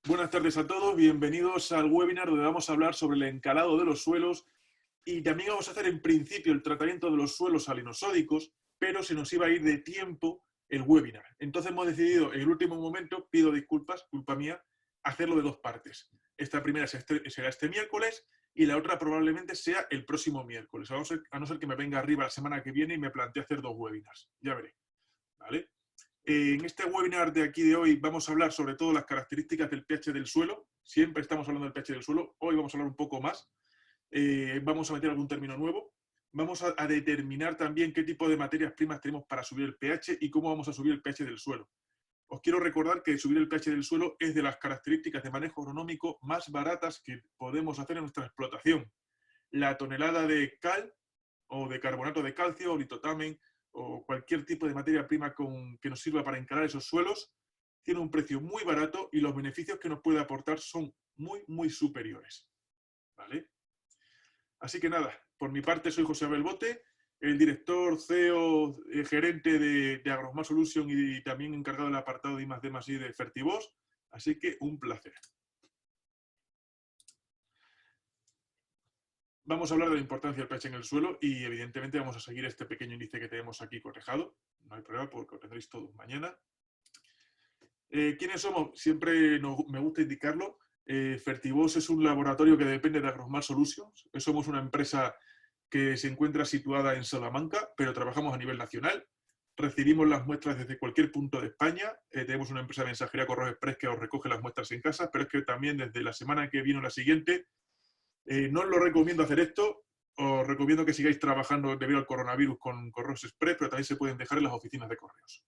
Buenas tardes a todos, bienvenidos al webinar donde vamos a hablar sobre el encalado de los suelos y también vamos a hacer en principio el tratamiento de los suelos salinosódicos, pero se nos iba a ir de tiempo el webinar. Entonces hemos decidido en el último momento, pido disculpas, culpa mía, hacerlo de dos partes. Esta primera será este miércoles y la otra probablemente sea el próximo miércoles, a no ser que me venga arriba la semana que viene y me plantee hacer dos webinars. Ya veré, ¿vale? En este webinar de aquí de hoy vamos a hablar sobre todo las características del pH del suelo. Siempre estamos hablando del pH del suelo. Hoy vamos a hablar un poco más. Vamos a meter algún término nuevo. Vamos a determinar también qué tipo de materias primas tenemos para subir el pH y cómo vamos a subir el pH del suelo. Os quiero recordar que subir el pH del suelo es de las características de manejo agronómico más baratas que podemos hacer en nuestra explotación. La tonelada de cal o de carbonato de calcio o litotamen o cualquier tipo de materia prima que nos sirva para encarar esos suelos, tiene un precio muy barato y los beneficios que nos puede aportar son muy superiores. ¿Vale? Así que nada, por mi parte soy José Abel Bote, el director, CEO, gerente de Agrosmart Solution y también encargado del apartado de I+D+I de Fertibos, así que un placer. Vamos a hablar de la importancia del pH en el suelo y evidentemente vamos a seguir este pequeño índice que tenemos aquí correjado. No hay problema porque lo tendréis todos mañana. ¿Quiénes somos? Siempre me gusta indicarlo. Fertibos es un laboratorio que depende de Agrosmart Solutions. Somos una empresa que se encuentra situada en Salamanca, pero trabajamos a nivel nacional. Recibimos las muestras desde cualquier punto de España. Tenemos una empresa de mensajería Correos Express que os recoge las muestras en casa, pero es que también desde la semana que viene o la siguiente, no os lo recomiendo hacer esto, os recomiendo que sigáis trabajando debido al coronavirus con Correos Express, pero también se pueden dejar en las oficinas de correos.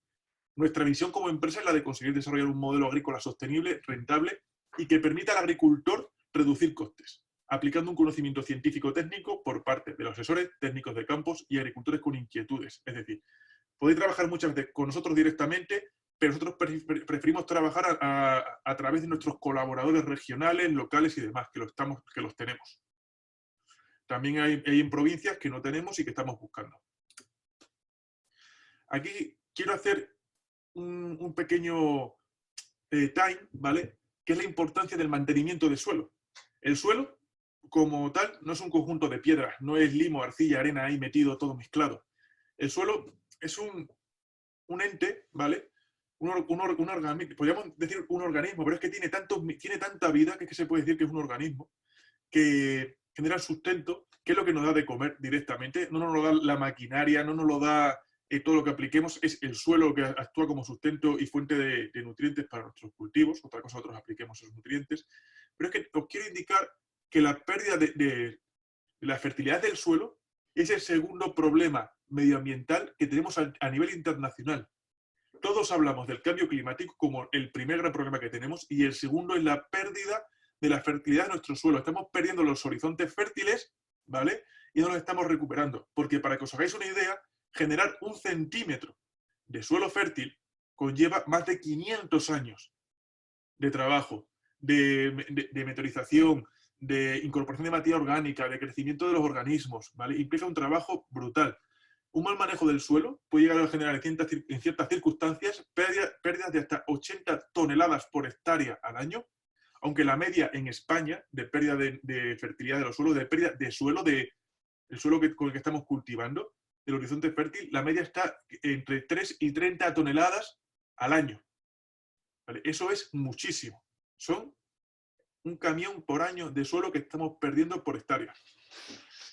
Nuestra visión como empresa es la de conseguir desarrollar un modelo agrícola sostenible, rentable y que permita al agricultor reducir costes, aplicando un conocimiento científico-técnico por parte de los asesores, técnicos de campos y agricultores con inquietudes. Es decir, podéis trabajar muchas veces con nosotros directamente, pero nosotros preferimos trabajar a través de nuestros colaboradores regionales, locales y demás, que los tenemos. También hay en provincias que no tenemos y que estamos buscando. Aquí quiero hacer un pequeño time, ¿vale? Que es la importancia del mantenimiento del suelo. El suelo, como tal, no es un conjunto de piedras, no es limo, arcilla, arena ahí metido, todo mezclado. El suelo es un ente, ¿vale? Un organismo, podríamos decir un organismo, pero es que tiene tanta vida que se puede decir que es un organismo que genera el sustento, que es lo que nos da de comer directamente. No nos lo da la maquinaria, no nos lo da todo lo que apliquemos, es el suelo que actúa como sustento y fuente de nutrientes para nuestros cultivos. Otra cosa, nosotros apliquemos esos nutrientes. Pero es que os quiero indicar que la pérdida de la fertilidad del suelo es el segundo problema medioambiental que tenemos a nivel internacional. Todos hablamos del cambio climático como el primer gran problema que tenemos y el segundo es la pérdida de la fertilidad de nuestro suelo. Estamos perdiendo los horizontes fértiles, ¿vale? Y no los estamos recuperando. Porque para que os hagáis una idea, generar 1 centímetro de suelo fértil conlleva más de 500 años de trabajo, de meteorización, de incorporación de materia orgánica, de crecimiento de los organismos, ¿vale? Implica un trabajo brutal. Un mal manejo del suelo puede llegar a generar en ciertas circunstancias pérdidas de hasta 80 toneladas por hectárea al año, aunque la media en España de pérdida de fertilidad de los suelos, de pérdida de suelo, del suelo con el que estamos cultivando, del horizonte fértil, la media está entre 3 y 30 toneladas al año. ¿Vale? Eso es muchísimo. Son un camión por año de suelo que estamos perdiendo por hectárea.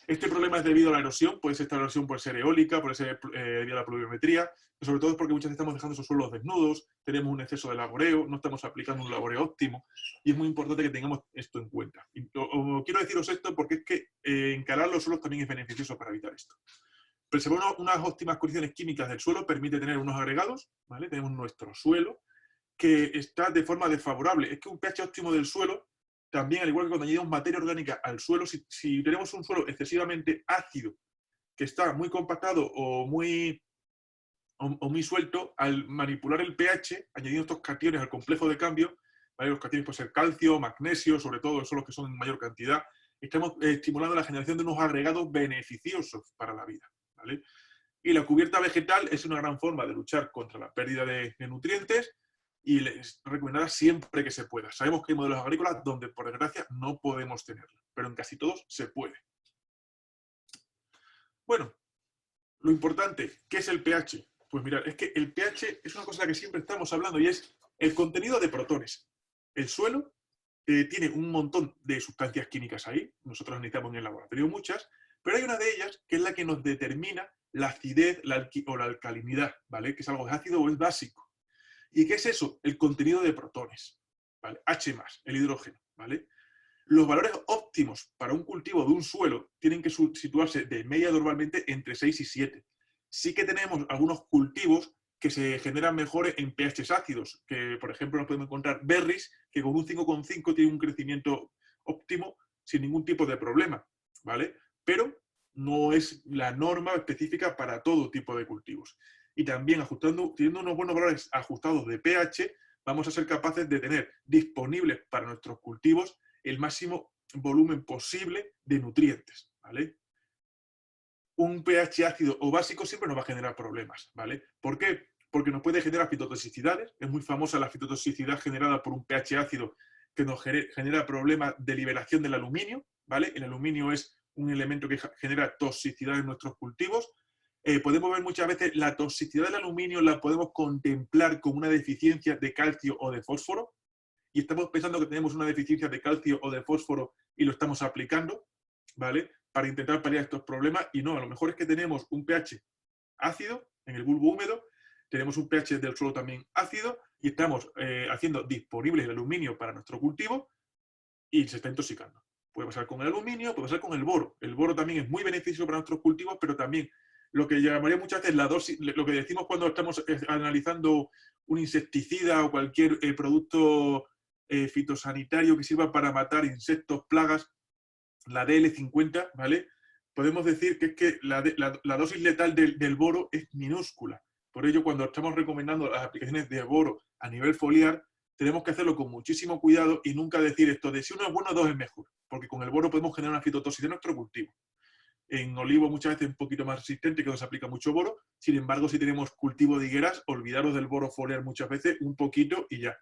Este problema es debido a la erosión, esta erosión puede ser eólica, puede ser debido a la pluviometría, pero sobre todo es porque muchas veces estamos dejando esos suelos desnudos, tenemos un exceso de laboreo, no estamos aplicando un laboreo óptimo, y es muy importante que tengamos esto en cuenta. Quiero deciros esto porque es que encarar los suelos también es beneficioso para evitar esto. Preservar unas óptimas condiciones químicas del suelo permite tener unos agregados, ¿vale? Tenemos nuestro suelo, que está de forma desfavorable. Es que un pH óptimo del suelo, también al igual que cuando añadimos materia orgánica al suelo, si tenemos un suelo excesivamente ácido, que está muy compactado o muy suelto, al manipular el pH, añadiendo estos cationes al complejo de cambio, ¿vale? Los cationes pueden ser calcio, magnesio, sobre todo son los que son en mayor cantidad, estamos estimulando la generación de unos agregados beneficiosos para la vida, ¿vale? Y la cubierta vegetal es una gran forma de luchar contra la pérdida de nutrientes y les recomendará siempre que se pueda. Sabemos que hay modelos agrícolas donde, por desgracia, no podemos tenerlo, pero en casi todos se puede. Bueno, lo importante, ¿qué es el pH? Pues mirad, es que el pH es una cosa de la que siempre estamos hablando y es el contenido de protones. El suelo tiene un montón de sustancias químicas ahí, nosotros necesitamos en el laboratorio muchas, pero hay una de ellas que es la que nos determina la acidez o la alcalinidad, ¿vale? Que es algo ácido o es básico. ¿Y qué es eso? El contenido de protones, ¿vale? H+, el hidrógeno, ¿vale? Los valores óptimos para un cultivo de un suelo tienen que situarse de media normalmente entre 6 y 7. Sí que tenemos algunos cultivos que se generan mejor en pHs ácidos, que por ejemplo nos podemos encontrar berries que con un 5,5 tienen un crecimiento óptimo sin ningún tipo de problema, ¿vale? Pero no es la norma específica para todo tipo de cultivos. Y también teniendo unos buenos valores ajustados de pH, vamos a ser capaces de tener disponibles para nuestros cultivos el máximo volumen posible de nutrientes, ¿vale? Un pH ácido o básico siempre nos va a generar problemas, ¿vale? ¿Por qué? Porque nos puede generar fitotoxicidades. Es muy famosa la fitotoxicidad generada por un pH ácido que nos genera problemas de liberación del aluminio, ¿vale? El aluminio es un elemento que genera toxicidad en nuestros cultivos. Podemos ver muchas veces la toxicidad del aluminio, la podemos contemplar como una deficiencia de calcio o de fósforo, y estamos pensando que tenemos una deficiencia de calcio o de fósforo y lo estamos aplicando, ¿vale? Para intentar paliar estos problemas, y no, a lo mejor es que tenemos un pH ácido en el bulbo húmedo, tenemos un pH del suelo también ácido y estamos haciendo disponible el aluminio para nuestro cultivo y se está intoxicando. Puede pasar con el aluminio, puede pasar con el boro. El boro también es muy beneficioso para nuestros cultivos, pero también lo que llamaría muchas veces la dosis, lo que decimos cuando estamos analizando un insecticida o cualquier producto fitosanitario que sirva para matar insectos, plagas, la DL50, ¿vale? Podemos decir que es que la dosis letal del boro es minúscula. Por ello, cuando estamos recomendando las aplicaciones de boro a nivel foliar, tenemos que hacerlo con muchísimo cuidado y nunca decir esto de si uno es bueno, dos es mejor. Porque con el boro podemos generar una fitotoxicidad en nuestro cultivo. En olivo muchas veces es un poquito más resistente, que nos aplica mucho boro. Sin embargo, si tenemos cultivo de higueras, olvidaros del boro foliar muchas veces, un poquito y ya.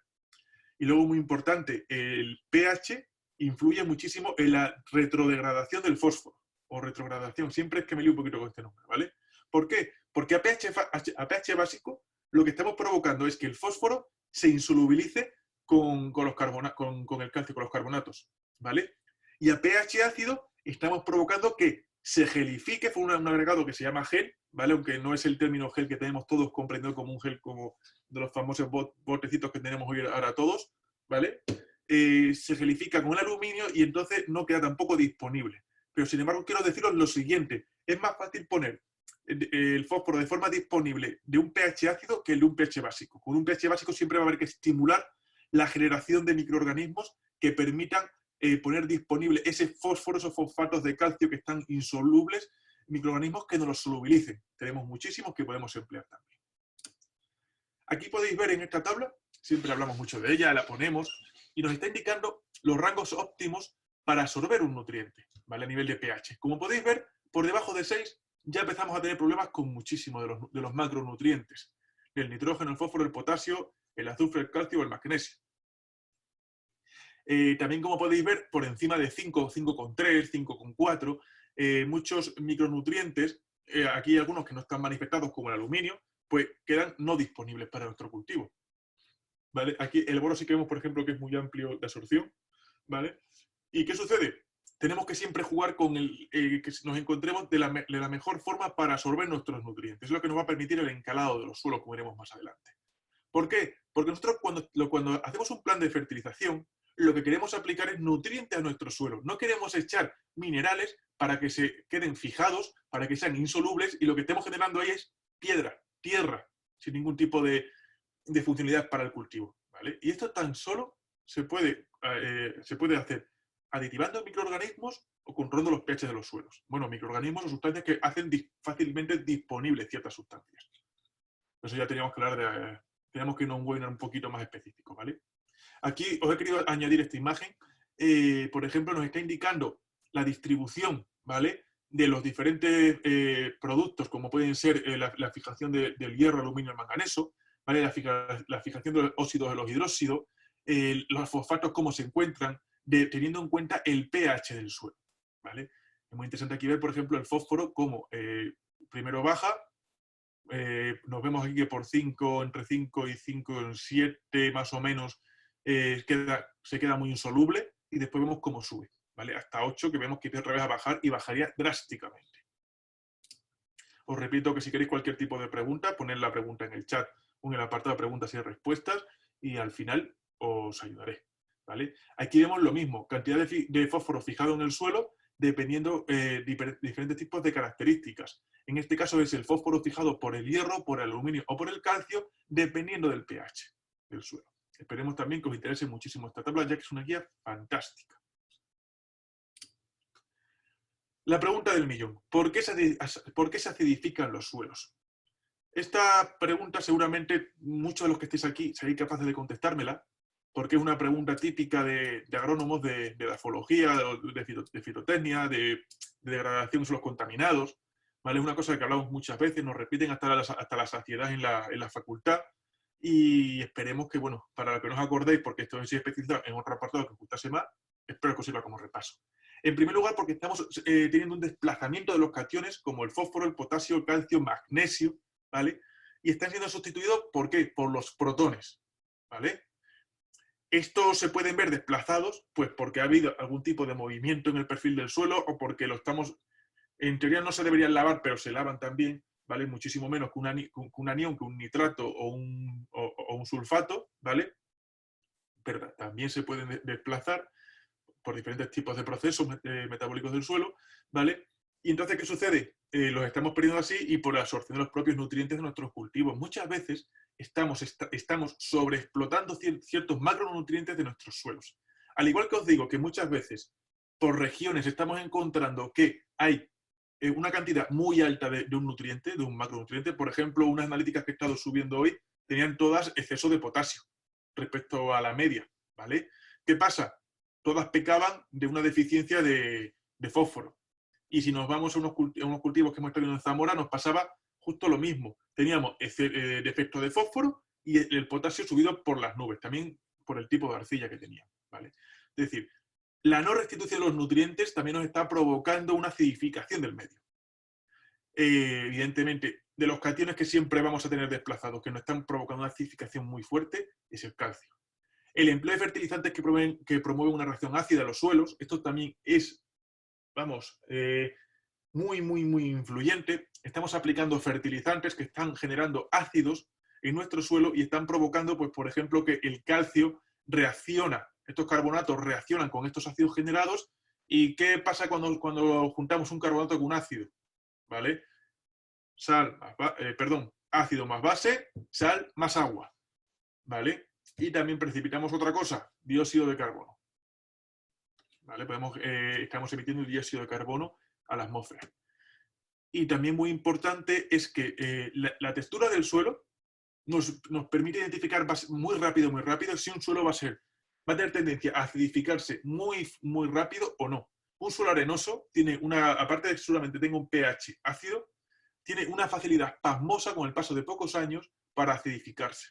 Y luego, muy importante, el pH influye muchísimo en la retrodegradación del fósforo, o retrogradación, siempre es que me lío un poquito con este nombre, ¿vale? ¿Por qué? Porque a pH básico lo que estamos provocando es que el fósforo se insolubilice con el calcio, con los carbonatos, ¿vale? Y a pH ácido estamos provocando que se gelifique, fue un agregado que se llama gel, ¿vale? Aunque no es el término gel que tenemos todos comprendido como un gel como de los famosos botecitos que tenemos hoy ahora todos, ¿vale? Se gelifica con el aluminio y entonces no queda tampoco disponible. Pero sin embargo quiero deciros lo siguiente, es más fácil poner el fósforo de forma disponible de un pH ácido que el de un pH básico. Con un pH básico siempre va a haber que estimular la generación de microorganismos que permitan poner disponible ese fósforo, esos fosfatos de calcio que están insolubles, microorganismos que no los solubilicen. Tenemos muchísimos que podemos emplear también. Aquí podéis ver en esta tabla, siempre hablamos mucho de ella, la ponemos, y nos está indicando los rangos óptimos para absorber un nutriente, ¿vale? A nivel de pH. Como podéis ver, por debajo de 6 ya empezamos a tener problemas con muchísimos de los macronutrientes. El nitrógeno, el fósforo, el potasio, el azufre, el calcio o el magnesio. También, como podéis ver, por encima de 5, 5,3, 5,4, muchos micronutrientes, aquí hay algunos que no están manifestados como el aluminio, pues quedan no disponibles para nuestro cultivo. ¿Vale? Aquí el boro sí que vemos, por ejemplo, que es muy amplio de absorción, ¿vale? ¿Y qué sucede? Tenemos que siempre jugar con que nos encontremos de la mejor forma para absorber nuestros nutrientes. Es lo que nos va a permitir el encalado de los suelos, como veremos más adelante. ¿Por qué? Porque nosotros cuando hacemos un plan de fertilización, lo que queremos aplicar es nutrientes a nuestro suelo. No queremos echar minerales para que se queden fijados, para que sean insolubles, y lo que estemos generando ahí es piedra, tierra, sin ningún tipo de funcionalidad para el cultivo, ¿vale? Y esto tan solo se puede hacer aditivando microorganismos o controlando los pH de los suelos. Bueno, microorganismos o sustancias que hacen fácilmente disponibles ciertas sustancias. Eso ya teníamos que hablar de... Tenemos que ir a un webinar un poquito más específico, ¿vale? Aquí os he querido añadir esta imagen. Por ejemplo, nos está indicando la distribución, ¿vale?, de los diferentes productos, como pueden ser la fijación del hierro, aluminio y manganeso, ¿vale? La fijación de los óxidos de los hidróxidos, los fosfatos cómo se encuentran, teniendo en cuenta el pH del suelo, ¿vale? Es muy interesante aquí ver, por ejemplo, el fósforo como primero baja, nos vemos aquí que por 5, entre 5 y 5, 7 más o menos, se queda muy insoluble y después vemos cómo sube, ¿vale? Hasta 8, que vemos que empieza otra vez a bajar y bajaría drásticamente. Os repito que si queréis cualquier tipo de pregunta, poned la pregunta en el chat o en el apartado de preguntas y respuestas y al final os ayudaré, ¿vale? Aquí vemos lo mismo, cantidad de fósforo fijado en el suelo dependiendo diferentes tipos de características. En este caso es el fósforo fijado por el hierro, por el aluminio o por el calcio, dependiendo del pH del suelo. Esperemos también que os interese muchísimo esta tabla, ya que es una guía fantástica. La pregunta del millón, ¿por qué se acidifican los suelos? Esta pregunta seguramente muchos de los que estéis aquí seréis capaces de contestármela, porque es una pregunta típica de agrónomos de edafología, de fitotecnia, de degradación de suelos contaminados, ¿vale? Es una cosa que hablamos muchas veces, nos repiten hasta la saciedad en la facultad, y esperemos que, bueno, para que no os acordéis, porque esto es especializado en otro apartado que os gustase más, espero que os sirva como repaso. En primer lugar, porque estamos teniendo un desplazamiento de los cationes, como el fósforo, el potasio, el calcio, magnesio, ¿vale? Y están siendo sustituidos, ¿por qué? Por los protones, ¿vale? Estos se pueden ver desplazados, pues porque ha habido algún tipo de movimiento en el perfil del suelo o porque lo estamos, en teoría no se deberían lavar, pero se lavan también, ¿vale? Muchísimo menos que un anión, que un nitrato o un sulfato, ¿vale? Pero también se pueden desplazar por diferentes tipos de procesos metabólicos del suelo, ¿vale? Y entonces, ¿qué sucede? Los estamos perdiendo así y por la absorción de los propios nutrientes de nuestros cultivos. Muchas veces estamos sobreexplotando ciertos macronutrientes de nuestros suelos. Al igual que os digo que muchas veces por regiones estamos encontrando que hay una cantidad muy alta de un nutriente, de un macronutriente. Por ejemplo, unas analíticas que he estado subiendo hoy tenían todas exceso de potasio respecto a la media, ¿vale? ¿Qué pasa? Todas pecaban de una deficiencia de fósforo. Y si nos vamos a unos cultivos que hemos tenido en Zamora, nos pasaba justo lo mismo. Teníamos defecto de fósforo y el potasio subido por las nubes, también por el tipo de arcilla que tenían, ¿vale? Es decir, la no restitución de los nutrientes también nos está provocando una acidificación del medio. Evidentemente, de los cationes que siempre vamos a tener desplazados, que nos están provocando una acidificación muy fuerte, es el calcio. El empleo de fertilizantes que promueven una reacción ácida en los suelos, esto también es, vamos, muy influyente. Estamos aplicando fertilizantes que están generando ácidos en nuestro suelo y están provocando, pues, por ejemplo, que el calcio reacciona, estos carbonatos reaccionan con estos ácidos generados. ¿Y qué pasa cuando juntamos un carbonato con un ácido? ¿Vale? Ácido más base, sal más agua, ¿vale? Y también precipitamos otra cosa, dióxido de carbono, ¿vale? Estamos emitiendo dióxido de carbono a la atmósfera. Y también muy importante es que la textura del suelo nos permite identificar muy rápido si un suelo va a tener tendencia a acidificarse muy rápido o no. Un suelo arenoso tiene aparte de que solamente tenga un pH ácido, tiene una facilidad pasmosa con el paso de pocos años para acidificarse.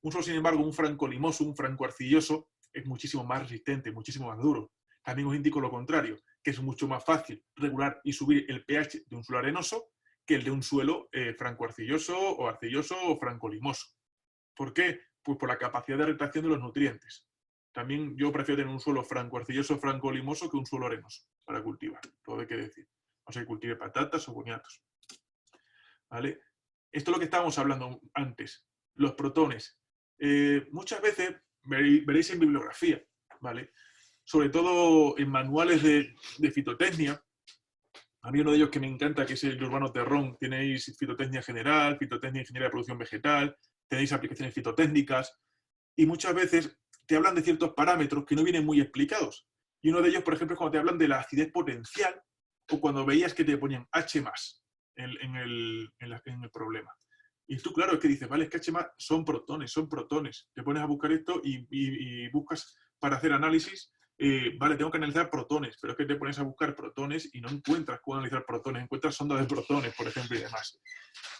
Un suelo, sin embargo, un franco-limoso, un franco-arcilloso, es muchísimo más resistente, muchísimo más duro. También os indico lo contrario, que es mucho más fácil regular y subir el pH de un suelo arenoso que el de un suelo franco-arcilloso o franco-limoso. ¿Por qué? Pues por la capacidad de retracción de los nutrientes. También yo prefiero tener un suelo franco-arcilloso, franco-limoso que un suelo arenoso para cultivar, todo hay que decir. No sé, cultive patatas o boniatos. ¿Vale? Esto es lo que estábamos hablando antes, los protones. Muchas veces veréis en bibliografía, ¿vale? Sobre todo en manuales de fitotecnia. A mí uno de ellos que me encanta, que es el de Urbano Terrón, tenéis fitotecnia general, fitotecnia ingeniería de producción vegetal, tenéis aplicaciones fitotécnicas, y muchas veces te hablan de ciertos parámetros que no vienen muy explicados. Y uno de ellos, por ejemplo, es cuando te hablan de la acidez potencial, o cuando veías que te ponían H+, en el problema. Y tú, claro, es que dices, vale, es que H+ son protones. Te pones a buscar esto y buscas para hacer análisis vale, tengo que analizar protones, pero es que te pones a buscar protones y no encuentras cómo analizar protones, encuentras sondas de protones, por ejemplo, y demás.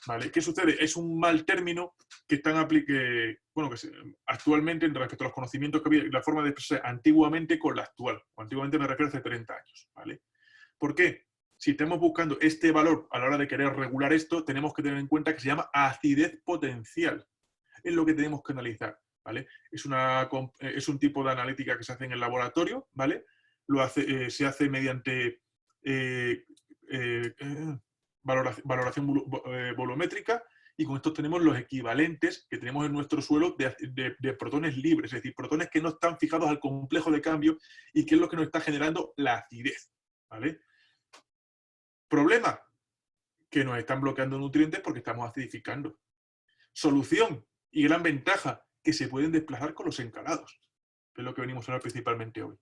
¿Vale? ¿Qué sucede? Es un mal término que están actualmente, respecto a los conocimientos que había, la forma de expresarse antiguamente con la actual. Antiguamente me refiero a hace 30 años. ¿Vale? ¿Por qué? Si estamos buscando este valor a la hora de querer regular esto, tenemos que tener en cuenta que se llama acidez potencial. Es lo que tenemos que analizar. ¿Vale? Es un tipo de analítica que se hace en el laboratorio, ¿vale? Se hace mediante valoración volumétrica, y con esto tenemos los equivalentes que tenemos en nuestro suelo de protones libres, es decir, protones que no están fijados al complejo de cambio y que es lo que nos está generando la acidez. ¿Vale? Problema, que nos están bloqueando nutrientes porque estamos acidificando. Solución y gran ventaja, que se pueden desplazar con los encalados, que es lo que venimos a hablar principalmente hoy.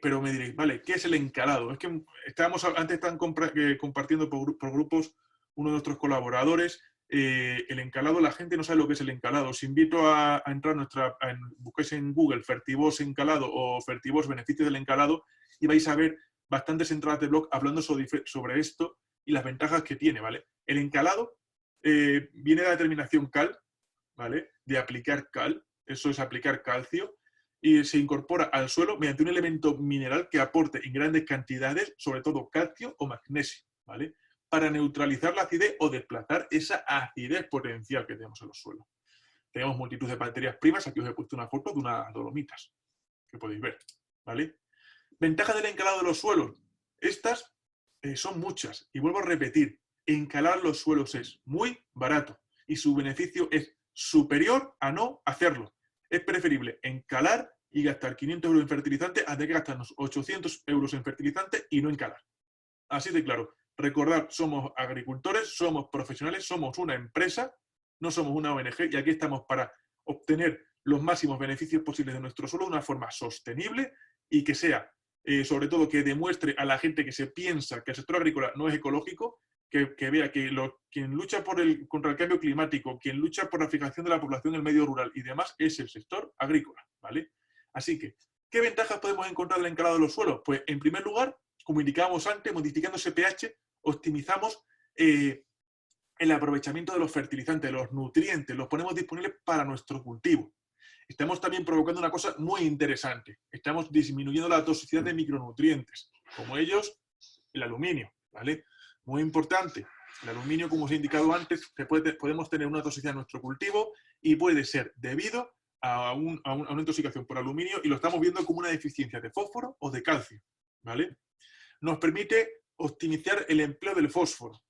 Pero me diréis, vale, ¿qué es el encalado? Es que antes estaban compartiendo por grupos uno de nuestros colaboradores. El encalado, la gente no sabe lo que es el encalado. Os invito a entrar busquéis en Google Fertibos encalado o Fertibos beneficios del encalado y vais a ver bastantes entradas de blog hablando sobre esto y las ventajas que tiene, ¿vale? El encalado viene de la determinación cal, ¿vale? De aplicar cal, eso es aplicar calcio, y se incorpora al suelo mediante un elemento mineral que aporte en grandes cantidades, sobre todo calcio o magnesio, ¿vale? Para neutralizar la acidez o desplazar esa acidez potencial que tenemos en los suelos. Tenemos multitud de materias primas, aquí os he puesto una foto de unas dolomitas, que podéis ver, ¿vale? Ventajas del encalado de los suelos. Estas son muchas, y vuelvo a repetir, encalar los suelos es muy barato y su beneficio es superior a no hacerlo. Es preferible encalar y gastar 500 euros en fertilizante antes que gastarnos 800 euros en fertilizante y no encalar. Así de claro. Recordad, somos agricultores, somos profesionales, somos una empresa, no somos una ONG, y aquí estamos para obtener los máximos beneficios posibles de nuestro suelo de una forma sostenible y que sea, sobre todo, que demuestre a la gente que se piensa que el sector agrícola no es ecológico, que vea que quien lucha contra el cambio climático, quien lucha por la fijación de la población en el medio rural y demás, es el sector agrícola, ¿vale? Así que, ¿qué ventajas podemos encontrar del encalado de los suelos? Pues, en primer lugar, como indicábamos antes, modificando ese pH, optimizamos el aprovechamiento de los fertilizantes, de los nutrientes, los ponemos disponibles para nuestro cultivo. Estamos también provocando una cosa muy interesante. Estamos disminuyendo la toxicidad de micronutrientes, como ellos el aluminio, ¿vale? Muy importante. El aluminio, como os he indicado antes, podemos tener una toxicidad en nuestro cultivo y puede ser debido a una intoxicación por aluminio, y lo estamos viendo como una deficiencia de fósforo o de calcio, ¿vale? Nos permite optimizar el empleo del fósforo.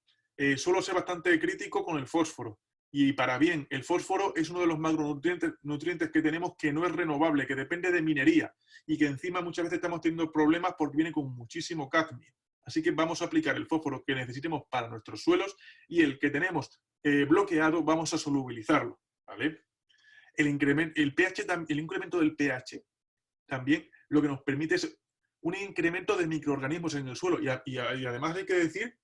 Suelo ser bastante crítico con el fósforo. Y para bien, el fósforo es uno de los macronutrientes que tenemos que no es renovable, que depende de minería y que encima muchas veces estamos teniendo problemas porque viene con muchísimo cadmio. Así que vamos a aplicar el fósforo que necesitemos para nuestros suelos, y el que tenemos bloqueado vamos a solubilizarlo, ¿vale? El incremento del pH también lo que nos permite es un incremento de microorganismos en el suelo, y además hay que decir,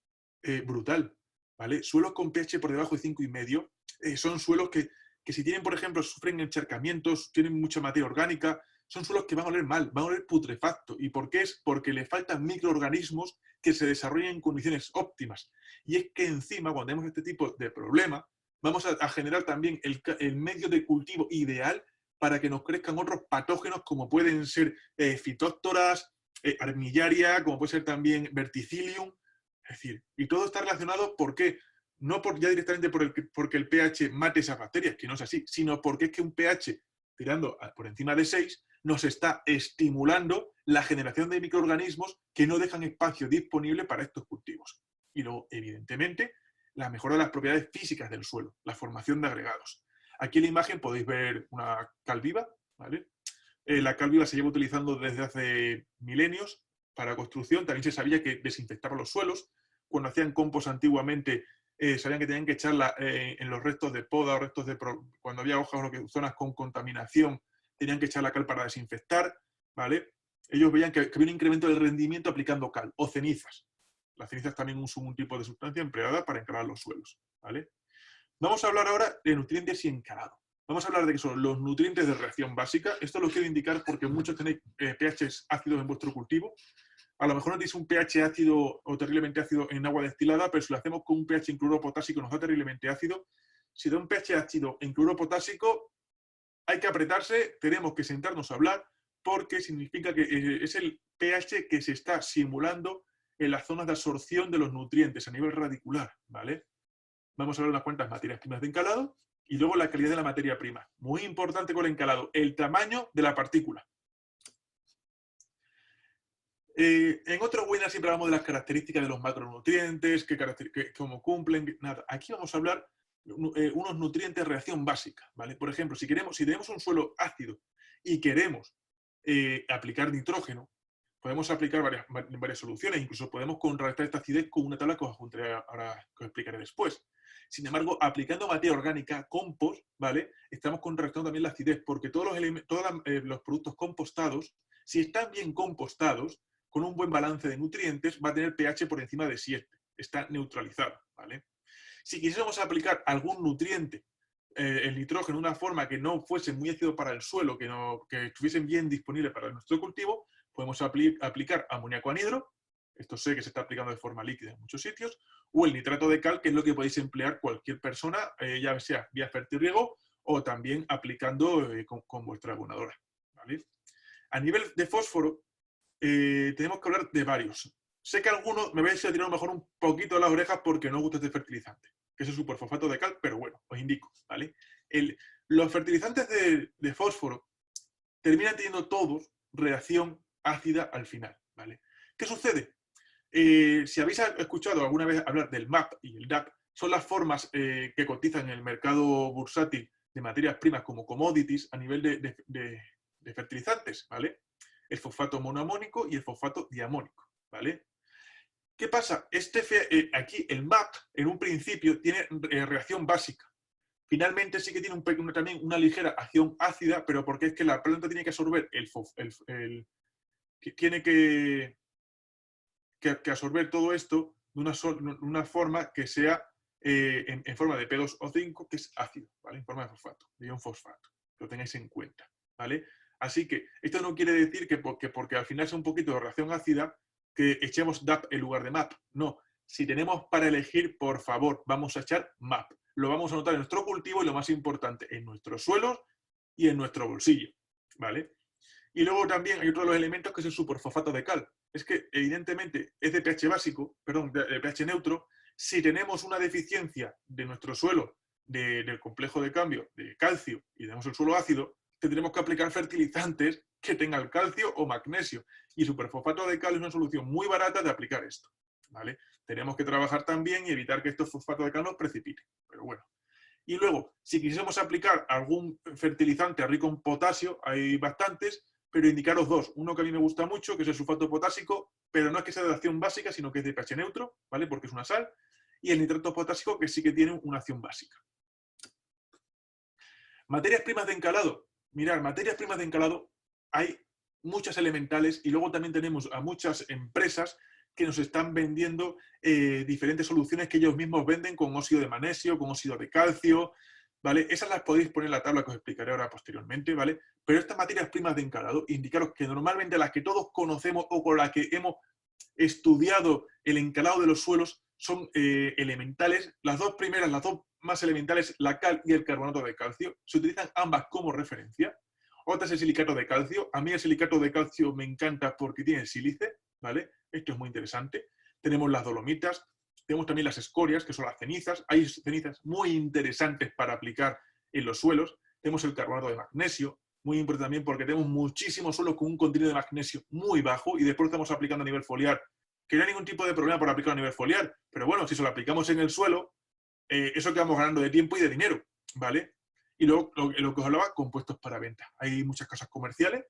brutal, ¿vale? Suelos con pH por debajo de 5,5 son suelos que si tienen, por ejemplo, sufren encharcamientos, tienen mucha materia orgánica, son suelos que van a oler mal, van a oler putrefacto. ¿Y por qué es? Porque le faltan microorganismos que se desarrollen en condiciones óptimas. Y es que encima, cuando tenemos este tipo de problema, vamos a generar también el medio de cultivo ideal para que nos crezcan otros patógenos, como pueden ser fitóctoras, armillaria, como puede ser también verticillium. Es decir, y todo está relacionado, ¿por qué? No ya directamente porque el pH mate esas bacterias, que no es así, sino porque es que un pH tirando por encima de 6 nos está estimulando la generación de microorganismos que no dejan espacio disponible para estos cultivos. Y luego, evidentemente, la mejora de las propiedades físicas del suelo, la formación de agregados. Aquí en la imagen podéis ver una cal viva, ¿vale? La cal viva se lleva utilizando desde hace milenios para construcción. También se sabía que desinfectaba los suelos. Cuando hacían compost antiguamente, sabían que tenían que echarla en los restos de poda o restos de... Cuando había hojas o zonas con contaminación, tenían que echar la cal para desinfectar, ¿vale? Ellos veían que había un incremento del rendimiento aplicando cal o cenizas. Las cenizas también son un tipo de sustancia empleada para encalar los suelos, ¿vale? Vamos a hablar ahora de nutrientes y encalado. Vamos a hablar de que son los nutrientes de reacción básica. Esto lo quiero indicar porque muchos tenéis pHs ácidos en vuestro cultivo. A lo mejor no tenéis un pH ácido o terriblemente ácido en agua destilada, pero si lo hacemos con un pH en cloruro potásico nos da terriblemente ácido. Si da un pH ácido en cloruro potásico, hay que apretarse, tenemos que sentarnos a hablar, porque significa que es el pH que se está simulando en las zonas de absorción de los nutrientes a nivel radicular, ¿vale? Vamos a ver unas cuantas materias primas de encalado y luego la calidad de la materia prima. Muy importante con el encalado, el tamaño de la partícula. En otro webinar siempre hablamos de las características de los macronutrientes, cómo cumplen, nada. Aquí vamos a hablar unos nutrientes de reacción básica, ¿vale? Por ejemplo, si tenemos un suelo ácido y queremos aplicar nitrógeno, podemos aplicar varias soluciones, incluso podemos contrarrestar esta acidez con una tabla que os explicaré después. Sin embargo, aplicando materia orgánica, compost, ¿vale? Estamos contrarrestando también la acidez, porque todos los productos compostados, si están bien compostados, con un buen balance de nutrientes, va a tener pH por encima de 7. Está neutralizado, ¿vale? Si quisiéramos aplicar algún nutriente, el nitrógeno, de una forma que no fuese muy ácido para el suelo, que estuviesen bien disponibles para nuestro cultivo, podemos aplicar amoníaco anhidro, esto sé que se está aplicando de forma líquida en muchos sitios, o el nitrato de cal, que es lo que podéis emplear cualquier persona, ya sea vía fertirriego o también aplicando con vuestra abonadora, ¿vale? A nivel de fósforo, tenemos que hablar de varios. Sé que algunos me vais a tirar mejor un poquito de las orejas porque no os gusta este fertilizante, que es el superfosfato de cal, pero bueno, os indico, ¿vale? Los fertilizantes de fósforo terminan teniendo todos reacción ácida al final, ¿vale? ¿Qué sucede? Si habéis escuchado alguna vez hablar del MAP y el DAP, son las formas que cotizan en el mercado bursátil de materias primas como commodities a nivel de fertilizantes, ¿vale? El fosfato monoamónico y el fosfato diamónico, ¿vale? ¿Qué pasa? Aquí el MAP en un principio tiene reacción básica. Finalmente sí que tiene también una ligera acción ácida, pero porque es que la planta tiene que absorber tiene que absorber todo esto de una forma que sea en forma de P2O5, que es ácido, ¿vale? En forma de fosfato, de ion fosfato. Lo tengáis en cuenta, ¿vale? Así que esto no quiere decir que porque al final sea un poquito de reacción ácida, que echemos DAP en lugar de MAP. No. Si tenemos para elegir, por favor, vamos a echar MAP. Lo vamos a notar en nuestro cultivo y lo más importante, en nuestros suelos y en nuestro bolsillo, ¿vale? Y luego también hay otro de los elementos que es el superfosfato de cal. Es que evidentemente es de pH básico, perdón, de pH neutro. Si tenemos una deficiencia de nuestro suelo del complejo de cambio de calcio y tenemos el suelo ácido, tendremos que aplicar fertilizantes que tengan calcio o magnesio. Y superfosfato de cal es una solución muy barata de aplicar esto, ¿vale? Tenemos que trabajar también y evitar que estos fosfatos de cal nos precipiten. Pero bueno. Y luego, si quisiéramos aplicar algún fertilizante rico en potasio, hay bastantes, pero indicaros dos. Uno que a mí me gusta mucho, que es el sulfato potásico, pero no es que sea de acción básica, sino que es de pH neutro, ¿vale? Porque es una sal. Y el nitrato potásico, que sí que tiene una acción básica. Materias primas de encalado. Mirad, materias primas de encalado hay muchas elementales y luego también tenemos a muchas empresas que nos están vendiendo diferentes soluciones que ellos mismos venden con óxido de magnesio, con óxido de calcio, ¿vale? Esas las podéis poner en la tabla que os explicaré ahora posteriormente, ¿vale? Pero estas materias primas de encalado, indicaros que normalmente las que todos conocemos o con las que hemos estudiado el encalado de los suelos son elementales. Las dos primeras, las dos más elementales, la cal y el carbonato de calcio, se utilizan ambas como referencia. Otra es el silicato de calcio. A mí el silicato de calcio me encanta porque tiene sílice, ¿vale? Esto es muy interesante. Tenemos las dolomitas, tenemos también las escorias, que son las cenizas. Hay cenizas muy interesantes para aplicar en los suelos. Tenemos el carbonato de magnesio, muy importante también porque tenemos muchísimos suelos con un contenido de magnesio muy bajo y después estamos aplicando a nivel foliar, que no hay ningún tipo de problema por aplicar a nivel foliar, pero bueno, si se lo aplicamos en el suelo, eso que vamos ganando de tiempo y de dinero, ¿vale? Y luego, lo que os hablaba, compuestos para venta. Hay muchas casas comerciales,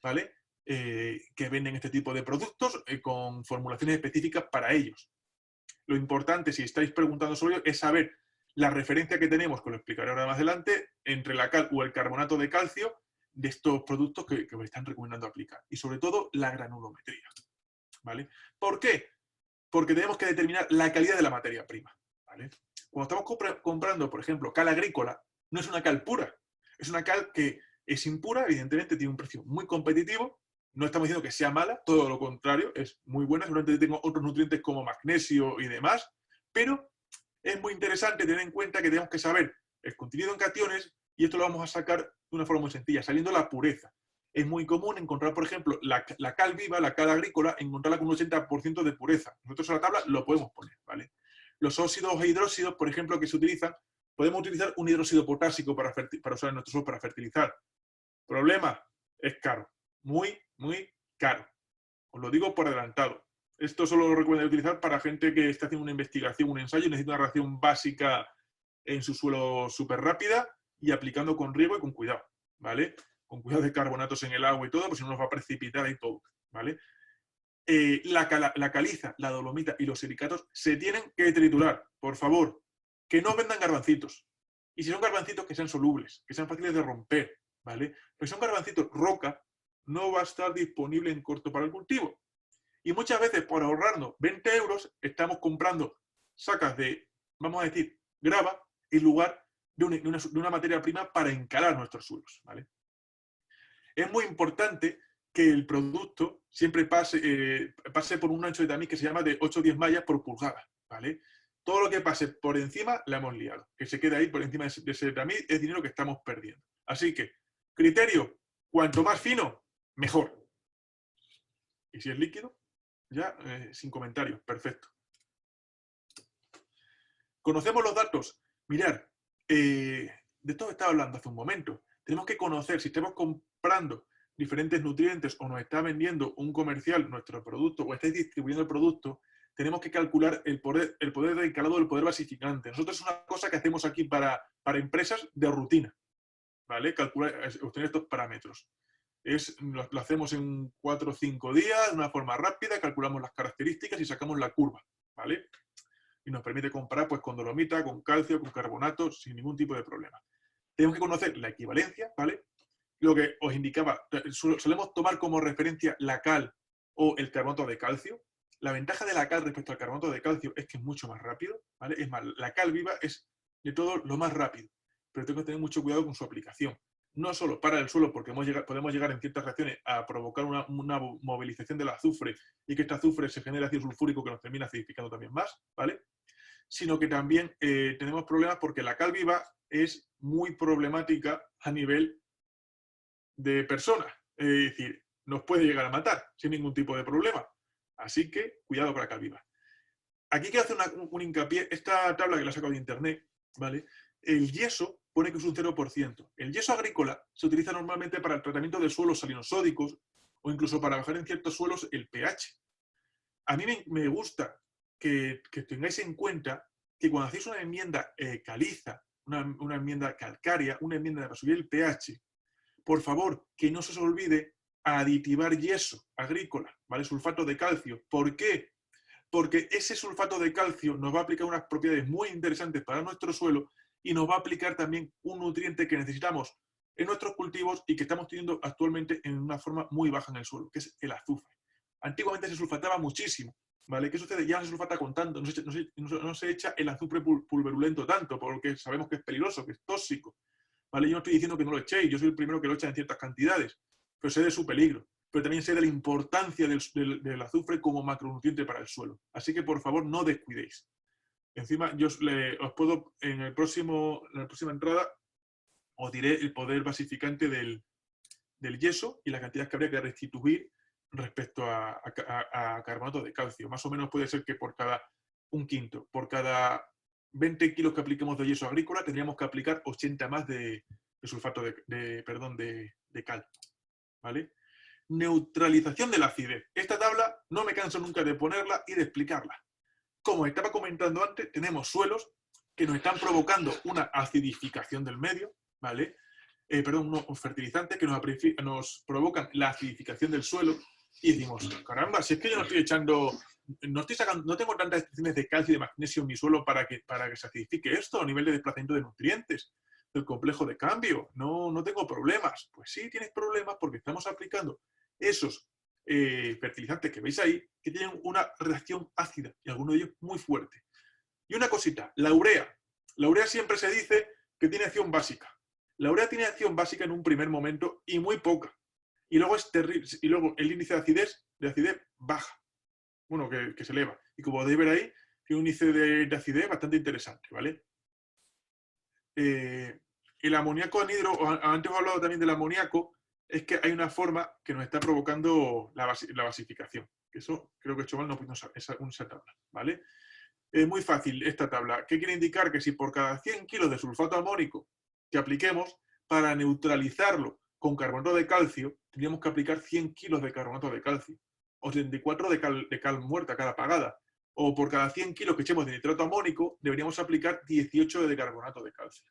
¿vale? Que venden este tipo de productos con formulaciones específicas para ellos. Lo importante, si estáis preguntando sobre ello, es saber la referencia que tenemos, que lo explicaré ahora más adelante, entre la cal o el carbonato de calcio de estos productos que me están recomendando aplicar. Y sobre todo, la granulometría, ¿vale? ¿Por qué? Porque tenemos que determinar la calidad de la materia prima, ¿vale? Cuando estamos comprando, por ejemplo, cal agrícola, no es una cal pura. Es una cal que es impura, evidentemente tiene un precio muy competitivo. No estamos diciendo que sea mala, todo lo contrario, es muy buena. Seguramente tengo otros nutrientes como magnesio y demás, pero es muy interesante tener en cuenta que tenemos que saber el contenido en cationes y esto lo vamos a sacar de una forma muy sencilla, sabiendo la pureza. Es muy común encontrar, por ejemplo, la cal viva, la cal agrícola, encontrarla con un 80% de pureza. Nosotros en la tabla lo podemos poner, ¿vale? Los óxidos e hidróxidos, por ejemplo, que se utilizan, podemos utilizar un hidróxido potásico para usar en nuestro suelo para fertilizar. Problema, es caro. Muy, muy caro. Os lo digo por adelantado. Esto solo lo recomiendo utilizar para gente que está haciendo una investigación, un ensayo, y necesita una reacción básica en su suelo súper rápida y aplicando con riego y con cuidado, ¿vale? Con cuidado de carbonatos en el agua y todo, pues si no nos va a precipitar y todo, ¿vale? La caliza, la dolomita y los silicatos se tienen que triturar, por favor. Que no vendan garbancitos. Y si son garbancitos, que sean solubles, que sean fáciles de romper, ¿vale? Pero si son garbancitos roca, no va a estar disponible en corto para el cultivo. Y muchas veces, por ahorrarnos 20 euros, estamos comprando sacas de, vamos a decir, grava, en lugar de una materia prima para encalar nuestros suelos, ¿vale? Es muy importante que el producto siempre pase por un ancho de tamiz que se llama de 8 o 10 mallas por pulgada, ¿vale? Todo lo que pase por encima la hemos liado. Que se quede ahí por encima de ese tamiz es dinero que estamos perdiendo. Así que, criterio, cuanto más fino, mejor. Y si es líquido, ya sin comentarios, perfecto. Conocemos los datos. Mirad, de esto estaba hablando hace un momento. Tenemos que conocer, si estamos comprando diferentes nutrientes o nos está vendiendo un comercial nuestro producto o estáis distribuyendo el producto, tenemos que calcular el poder de encalado del poder basificante. Nosotros es una cosa que hacemos aquí para empresas de rutina, ¿vale? Calcular, obtener estos parámetros. Lo hacemos en 4 o 5 días, de una forma rápida, calculamos las características y sacamos la curva, ¿vale? Y nos permite comparar pues, con dolomita, con calcio, con carbonato, sin ningún tipo de problema. Tenemos que conocer la equivalencia, ¿vale? Lo que os indicaba, solemos tomar como referencia la cal o el carbonato de calcio. La ventaja de la cal respecto al carbonato de calcio es que es mucho más rápido, ¿vale? Es más, la cal viva es de todo lo más rápido, pero tengo que tener mucho cuidado con su aplicación. No solo para el suelo, porque podemos llegar en ciertas reacciones a provocar una movilización del azufre y que este azufre se genere ácido sulfúrico que nos termina acidificando también más, ¿vale? Sino que también tenemos problemas porque la cal viva es muy problemática a nivel de persona. Es decir, nos puede llegar a matar sin ningún tipo de problema. Así que cuidado con la cal viva. Aquí quiero hacer un hincapié. Esta tabla que la he sacado de internet, ¿vale? El yeso pone que es un 0%. El yeso agrícola se utiliza normalmente para el tratamiento de suelos salinosódicos o incluso para bajar en ciertos suelos el pH. A mí me gusta que tengáis en cuenta que cuando hacéis una enmienda caliza, una enmienda calcárea, una enmienda para subir el pH, por favor, que no se os olvide aditivar yeso agrícola, ¿vale? Sulfato de calcio. ¿Por qué? Porque ese sulfato de calcio nos va a aplicar unas propiedades muy interesantes para nuestro suelo y nos va a aplicar también un nutriente que necesitamos en nuestros cultivos y que estamos teniendo actualmente en una forma muy baja en el suelo, que es el azufre. Antiguamente se sulfataba muchísimo, ¿vale? ¿Qué sucede? Ya no se sulfata con tanto, no se echa el azufre pulverulento tanto, porque sabemos que es peligroso, que es tóxico, ¿vale? Yo no estoy diciendo que no lo echéis, yo soy el primero que lo echa en ciertas cantidades, pero sé de su peligro, pero también sé de la importancia del azufre como macronutriente para el suelo. Así que, por favor, no descuidéis. Encima, yo os puedo, en la próxima entrada, os diré el poder basificante del yeso y la cantidad que habría que restituir respecto a carbonato de calcio. Más o menos puede ser que por cada un quinto, por cada 20 kilos que apliquemos de yeso agrícola, tendríamos que aplicar 80 más de sulfato de cal. ¿Vale? Neutralización de la acidez. Esta tabla no me canso nunca de ponerla y de explicarla. Como estaba comentando antes, tenemos suelos que nos están provocando una acidificación del medio, ¿vale? Unos fertilizantes que nos provocan la acidificación del suelo y decimos, caramba, si es que yo no estoy echando, no tengo tantas extracciones de calcio y de magnesio en mi suelo para que se acidifique esto a nivel de desplazamiento de nutrientes, del complejo de cambio, no tengo problemas. Pues sí tienes problemas porque estamos aplicando esos fertilizantes que veis ahí que tienen una reacción ácida y alguno de ellos muy fuerte. Y una cosita, la urea. La urea siempre se dice que tiene acción básica. La urea tiene acción básica en un primer momento y muy poca. Y luego es terrible, y luego el índice de acidez baja. Bueno, que se eleva. Y como podéis ver ahí, tiene un índice de acidez bastante interesante, ¿vale? El amoníaco anhidro, antes os he hablado también del amoníaco, es que hay una forma que nos está provocando la basificación. Eso creo que he hecho mal, no esa tabla, ¿vale? Es muy fácil esta tabla. ¿Qué quiere indicar? Que si por cada 100 kilos de sulfato amónico que apliquemos, para neutralizarlo con carbonato de calcio, tendríamos que aplicar 100 kilos de carbonato de calcio, 84 de cal muerta, cal apagada. O por cada 100 kilos que echemos de nitrato amónico, deberíamos aplicar 18 de carbonato de calcio.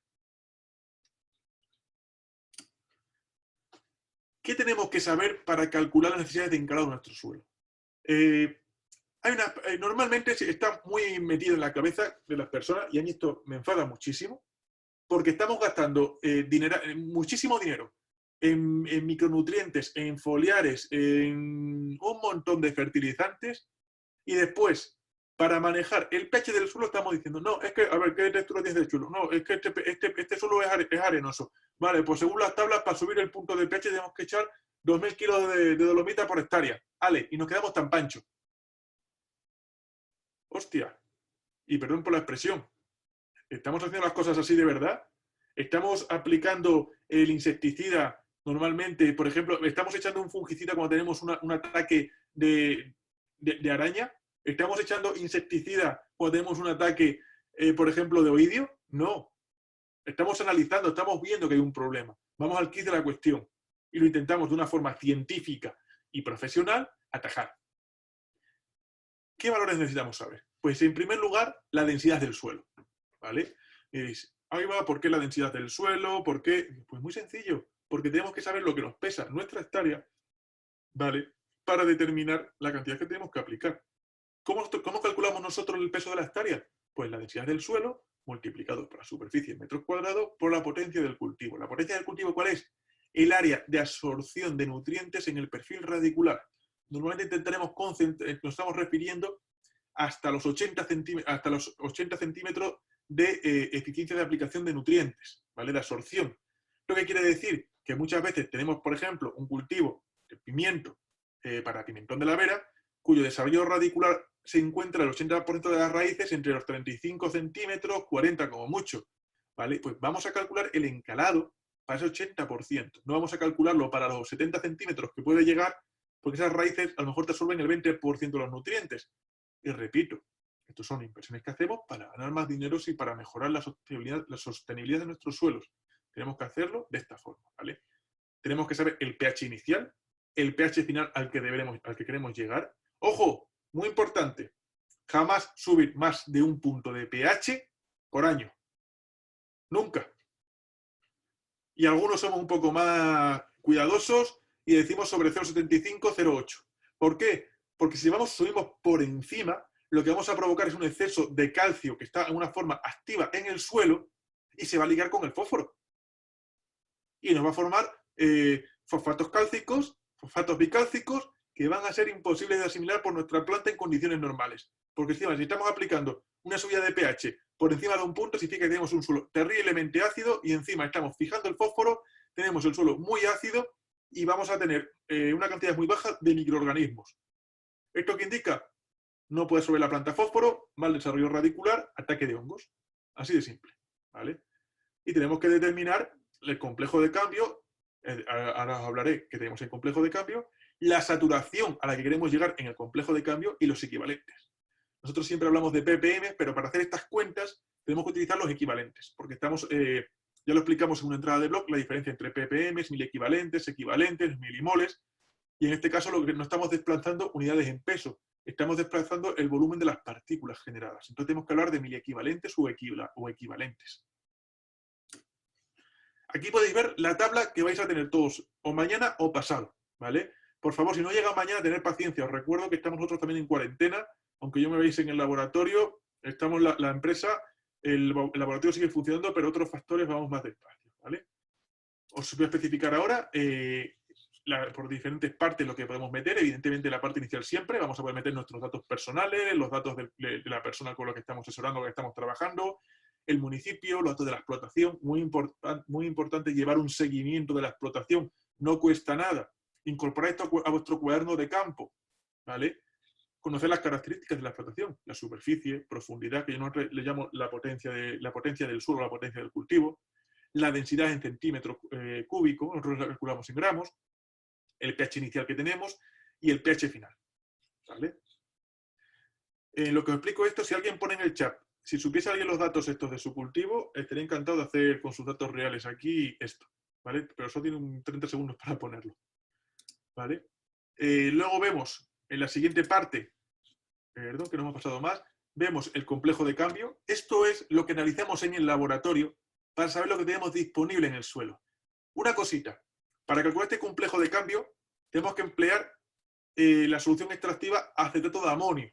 ¿Qué tenemos que saber para calcular las necesidades de encalado de nuestro suelo? Normalmente está muy metido en la cabeza de las personas, y a mí esto me enfada muchísimo, porque estamos gastando muchísimo dinero en micronutrientes, en foliares, en un montón de fertilizantes, y después, para manejar el pH del suelo, estamos diciendo, no, es que, a ver, ¿qué textura tiene el suelo? No, es que este suelo es arenoso. Vale, pues según las tablas, para subir el punto de pH tenemos que echar 2.000 kilos de dolomita por hectárea. Vale, y nos quedamos tan pancho. Hostia, y perdón por la expresión, ¿estamos haciendo las cosas así de verdad? ¿Estamos aplicando el insecticida normalmente? Por ejemplo, ¿estamos echando un fungicida cuando tenemos un ataque de araña? ¿Estamos echando insecticida cuando tenemos un ataque, por ejemplo, de oidio? No. Estamos analizando, estamos viendo que hay un problema. Vamos al quid de la cuestión y lo intentamos de una forma científica y profesional atajar. ¿Qué valores necesitamos saber? Pues en primer lugar, la densidad del suelo, ¿vale? Y diréis, ahí va, ¿por qué la densidad del suelo? ¿Por qué? Pues muy sencillo, porque tenemos que saber lo que nos pesa nuestra hectárea, ¿vale? Para determinar la cantidad que tenemos que aplicar. ¿Cómo calculamos nosotros el peso de la hectárea? Pues la densidad del suelo multiplicado por la superficie en metros cuadrados por la potencia del cultivo. ¿La potencia del cultivo cuál es? El área de absorción de nutrientes en el perfil radicular. Normalmente intentaremos concentrar, nos estamos refiriendo hasta los 80 centímetros de eficiencia de aplicación de nutrientes, ¿vale? De absorción. ¿Lo que quiere decir? Que muchas veces tenemos, por ejemplo, un cultivo de pimiento para pimentón de la Vera, cuyo desarrollo radicular se encuentra el 80% de las raíces entre los 35 centímetros, 40 como mucho, ¿vale? Pues vamos a calcular el encalado para ese 80%. No vamos a calcularlo para los 70 centímetros que puede llegar, porque esas raíces a lo mejor te absorben el 20% de los nutrientes. Y repito, estas son inversiones que hacemos para ganar más dinero y para mejorar la sostenibilidad de nuestros suelos. Tenemos que hacerlo de esta forma, ¿vale? Tenemos que saber el pH inicial, el pH final al que queremos llegar. ¡Ojo! Muy importante, jamás subir más de un punto de pH por año. Nunca. Y algunos somos un poco más cuidadosos y decimos sobre 0,75, 0,8. ¿Por qué? Porque si subimos por encima, lo que vamos a provocar es un exceso de calcio que está en una forma activa en el suelo y se va a ligar con el fósforo. Y nos va a formar fosfatos cálcicos, fosfatos bicálcicos, que van a ser imposibles de asimilar por nuestra planta en condiciones normales. Porque encima, si estamos aplicando una subida de pH por encima de un punto, significa que tenemos un suelo terriblemente ácido y encima estamos fijando el fósforo, tenemos el suelo muy ácido y vamos a tener una cantidad muy baja de microorganismos. ¿Esto qué indica? No puede subir la planta fósforo, mal desarrollo radicular, ataque de hongos. Así de simple, ¿vale? Y tenemos que determinar el complejo de cambio, ahora os hablaré que tenemos el complejo de cambio, la saturación a la que queremos llegar en el complejo de cambio y los equivalentes. Nosotros siempre hablamos de ppm, pero para hacer estas cuentas tenemos que utilizar los equivalentes, porque estamos, ya lo explicamos en una entrada de blog, la diferencia entre ppm, miliequivalentes, equivalentes, milimoles, y en este caso no estamos desplazando unidades en peso, estamos desplazando el volumen de las partículas generadas. Entonces tenemos que hablar de miliequivalentes o equivalentes. Aquí podéis ver la tabla que vais a tener todos, o mañana o pasado, ¿vale? Por favor, si no llega mañana, tener paciencia. Os recuerdo que estamos nosotros también en cuarentena, aunque yo me veis en el laboratorio, estamos la empresa, el laboratorio sigue funcionando, pero otros factores vamos más despacio, ¿vale? Os voy a especificar ahora por diferentes partes lo que podemos meter. Evidentemente la parte inicial siempre, vamos a poder meter nuestros datos personales, los datos de la persona con la que estamos asesorando, con la que estamos trabajando, el municipio, los datos de la explotación. Muy importante llevar un seguimiento de la explotación. No cuesta nada. Incorporar esto a vuestro cuaderno de campo, ¿vale? Conocer las características de la explotación, la superficie, profundidad, que yo no le llamo la potencia del suelo, la potencia del cultivo, la densidad en centímetros cúbicos, nosotros la calculamos en gramos, el pH inicial que tenemos y el pH final, ¿vale? Lo que os explico esto, si alguien pone en el chat, si supiese alguien los datos estos de su cultivo, estaría encantado de hacer con sus datos reales aquí esto, ¿vale? Pero solo tiene un 30 segundos para ponerlo, ¿vale? Luego vemos en la siguiente parte, perdón, que no hemos pasado más, vemos el complejo de cambio. Esto es lo que analizamos en el laboratorio para saber lo que tenemos disponible en el suelo. Una cosita, para calcular este complejo de cambio tenemos que emplear la solución extractiva acetato de amonio,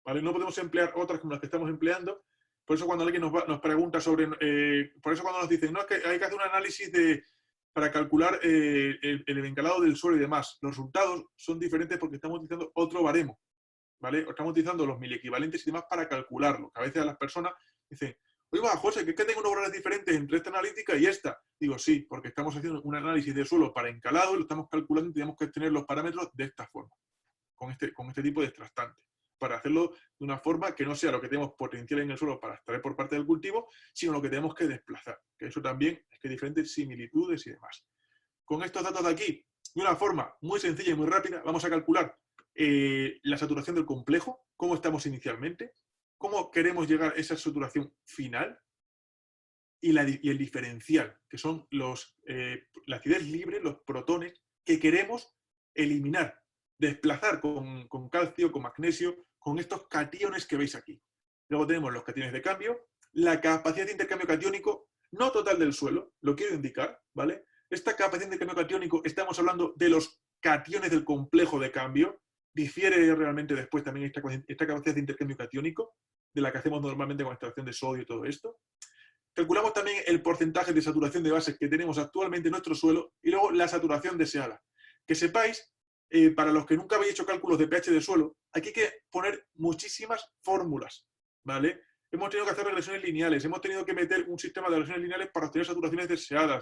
¿vale? No podemos emplear otras como las que estamos empleando. Por eso cuando alguien nos pregunta sobre... por eso cuando nos dicen, no, es que hay que hacer un análisis para calcular el encalado del suelo y demás. Los resultados son diferentes porque estamos utilizando otro baremo, ¿vale? Estamos utilizando los miliequivalentes y demás para calcularlo. A veces a las personas dicen, oye, José, que es que tengo unos valores diferentes entre esta analítica y esta. Digo, sí, porque estamos haciendo un análisis de suelo para encalado y lo estamos calculando y tenemos que tener los parámetros de esta forma, con este tipo de extractante, para hacerlo de una forma que no sea lo que tenemos potencial en el suelo para extraer por parte del cultivo, sino lo que tenemos que desplazar. Que eso también es que hay diferentes similitudes y demás. Con estos datos de aquí, de una forma muy sencilla y muy rápida, vamos a calcular la saturación del complejo, cómo estamos inicialmente, cómo queremos llegar a esa saturación final y el diferencial, que son la acidez libre, los protones que queremos eliminar, desplazar con calcio, con magnesio, con estos cationes que veis aquí. Luego tenemos los cationes de cambio, la capacidad de intercambio catiónico, no total del suelo, lo quiero indicar, ¿vale? Esta capacidad de intercambio catiónico, estamos hablando de los cationes del complejo de cambio, difiere realmente después también esta capacidad de intercambio catiónico, de la que hacemos normalmente con extracción de sodio y todo esto. Calculamos también el porcentaje de saturación de bases que tenemos actualmente en nuestro suelo y luego la saturación deseada. Que sepáis, para los que nunca habéis hecho cálculos de pH de suelo, aquí hay que poner muchísimas fórmulas, ¿vale? Hemos tenido que hacer regresiones lineales, hemos tenido que meter un sistema de regresiones lineales para obtener saturaciones deseadas,